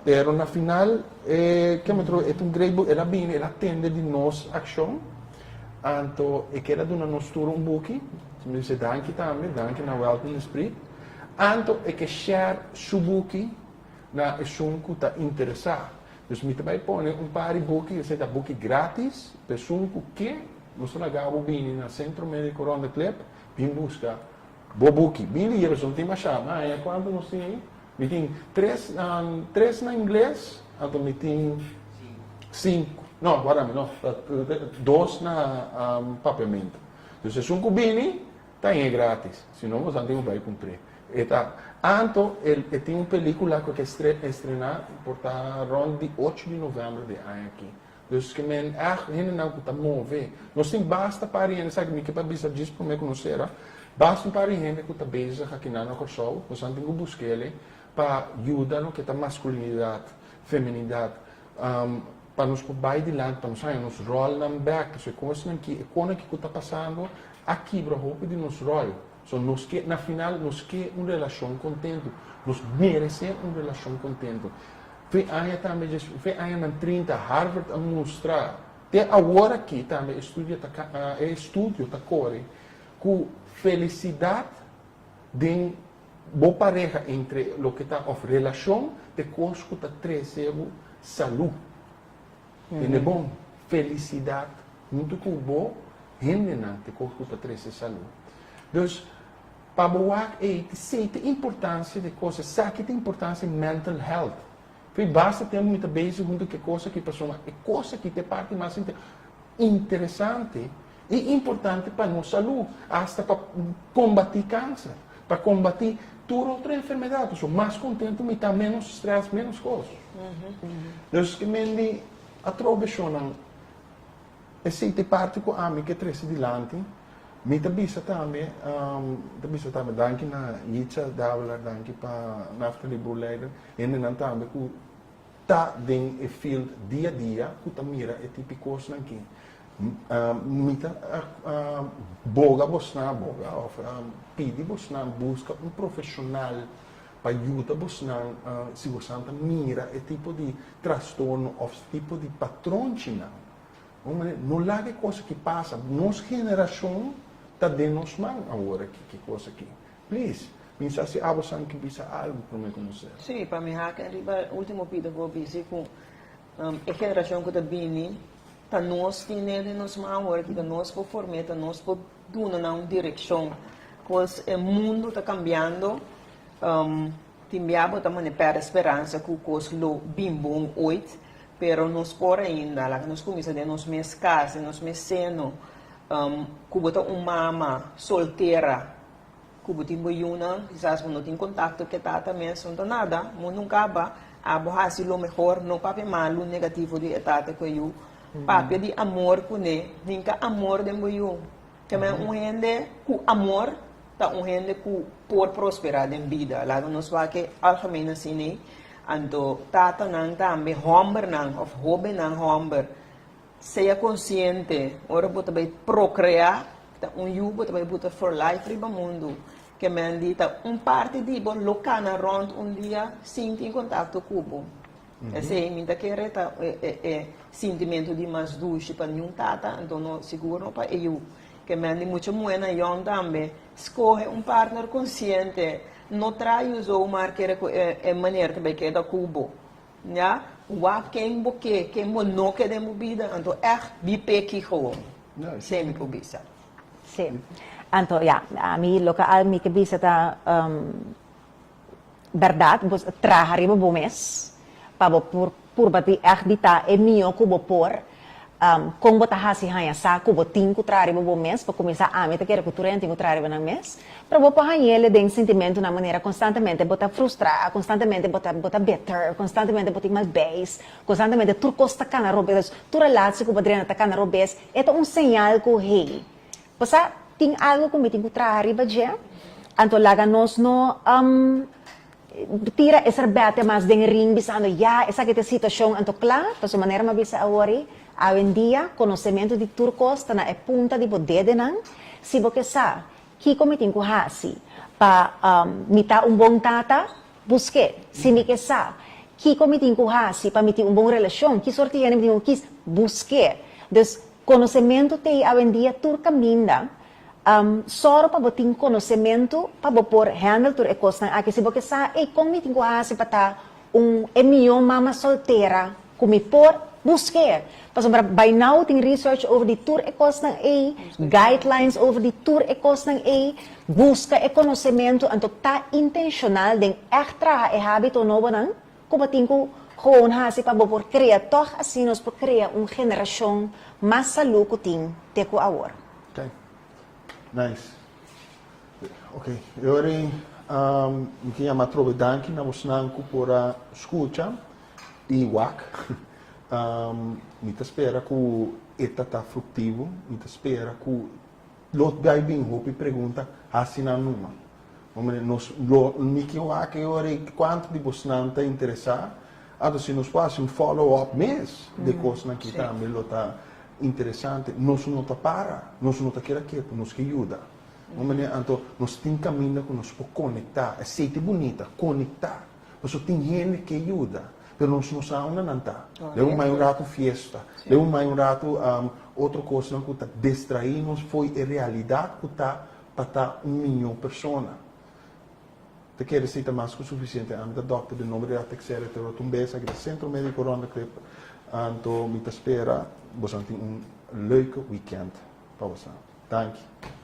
pero na final que me trouxe é grego ela vem ela atende de nós ação anto e quero dar nos tour book me dice danke também danke na Welton Esprit anto e que share su book na ação que está interessado dus me também põe par de book você dá book grátis pessoa que você lagava bem na centro médico Ronda Club vem buscar book bem e eles não tem mais chama é quando nós tem me tem três na inglês, então me tem cinco. Não, agora não, dois na papiamento. Então, se um cubini, está em grátis. Se não, você tem vai cumprir. Então, ele tem uma película que é estrenar por rond de 8 de novembro de ano aqui. Dus que men ainda não está mover. Nós tem basta para ir, sabe que para bisa diz para me conhecer, basta para ir que está bezig aqui na nossa show, você tem que buscar ele para ajudar no que está masculinidade, feminidade, para nos pôr de lado, para nos rol na back, so coisa que quando que está passando aqui para roupa de nos rol, so nos que na final nos que uma relação contento, nos merece uma relação contento. Foi aí também, foi aí na 30 Harvard a mostrar, até agora aqui também estúdio tá core, com felicidade de boa pareja entre o que está of relação de coisas que está trazendo saúde. É bom, felicidade, muito com bom, rendimento de coisas que está trazendo saúde. Então, para boa sei a importância de coisas, sabe que tem importância em mental health. Foi basta ter muita base junto que coisa que pessoa, é coisa que tem parte mais interessante e importante para nossa saúde, até para combater câncer, para combater toda outra enfermidade. Sou mais contente, me está menos estresse, menos coisas. Então, que me atravessam essa parte com a mim que traz adiante, me tabisa também, danke na Yitzha Davler, danke para Naftali Buleider, e não também que está em field dia a dia, que está mira é típico aqui. Mita boga bosna boga pedi bosna busca um profissional para ajudar bosna se você mira é tipo de transtorno ou tipo de patrão não larga coisa que passa nossa geração está de nos mãos agora que coisa aqui please pensa se você que bisa algo para me conhecer sim para mim há o último pedido que eu fiz com a geração que está vindo tá nós tendo nos mãos agora que nós por formar tá nós por dar na direção pois o mundo está cambiando timbiabo também para esperança que o coisa lo bem bom hoje pero nós por ainda lá nós começamos a nos mês casa nos mês seno que bota uma mama solteira que bota boiuna quizás não tem contato que tá também não nada mas nunca ba a borracha lo melhor não papel malo negativo de etata que eu papel de amor com ele nunca amor de boiu que é gente com amor tá gente que por prosperar em vida lá nós vai que algemeen assim anto tata nang também homber nang of hobby nang homber seja consciente, ora bota vai procriar, you bota vai bota for life riba mundo, que men dita parte di bo locana rond dia sinti in contatto cubo. E se minta che reta sentimento di mais dushi para nenhum tata, então no seguro para eu, que men di mucho buena yon tambe, escolhe partner consciente, no trai usou marqueira maneira também que é da cubo, ja? Quem boque, quem não quer de movida, então bipe que gewoon, sempre pobisa. Sim. Então, a mim, local, me que bisa tá verdade, vos traha riba bom mês, para por bater dita é minha cubo por, com botar hasi hanya sa cubo tinco tra riba bom mês, para começar a meta que era cultura tinco tra riba na mês, para botar hanya ele tem sentimento na maneira constantemente botar frustrar, constantemente botar better, constantemente botar mais base, constantemente tur costa cana robes, tu relação com o padrinho tá cana robes, é sinal que hey, passa tem algo que me tem que trazer riba já, então laga nós no tira essa bete mas den ring bisando essa que situação então claro, então maneira mais bisa awari, hoje em dia conhecimento de turcos está na punta de poder de não, se você sabe que como tem que fazer para me dar bom tata, busque, se me que sabe que como tem que fazer para me ter bom relação, que sorte é me que busque, então conhecimento tem hoje em dia turca minda só para botar conhecimento para por handle tur e costa aqui se você sabe como tem que fazer para minha mama solteira como por busque para by now tem research over the tour e costa guidelines over the tour e costa busca e conhecimento então tá intencional de extra e hábito novo não como tem que gewoon fazer para por criar toch assim nós por criar geração mais saludo que tem teco agora. Okay. Nice. Ok, ora mi chiamo Trove Danki, na Vosnanku por a escucha e WAC. Mi te spera que etta tá fruttivo, mi te spera que lot gai bin hopi pergunta assina numa. Mi chiamo WAC ora quanto di Vosnanta interessar, adesso se nos faz follow-up mês de coisa que também lo tá interessante, nós não tá para, nós não tá quieto, nós que ajuda. Então, nós temos caminho que nós podemos conectar, é sete bonita, conectar. Nós tem gente que ajuda, mas nós não sabemos nada. Leu mais rato festa, leu mais rato outra coisa que está distraídos, foi a realidade que está para 1 milhão de pessoas. Te quer dizer mais que o suficiente, a doutor de nome de Atexere, te rotumbeza, que é o Centro Médico Ronda Clip, então, me espera, você tem leuke weekend para você. Dank je.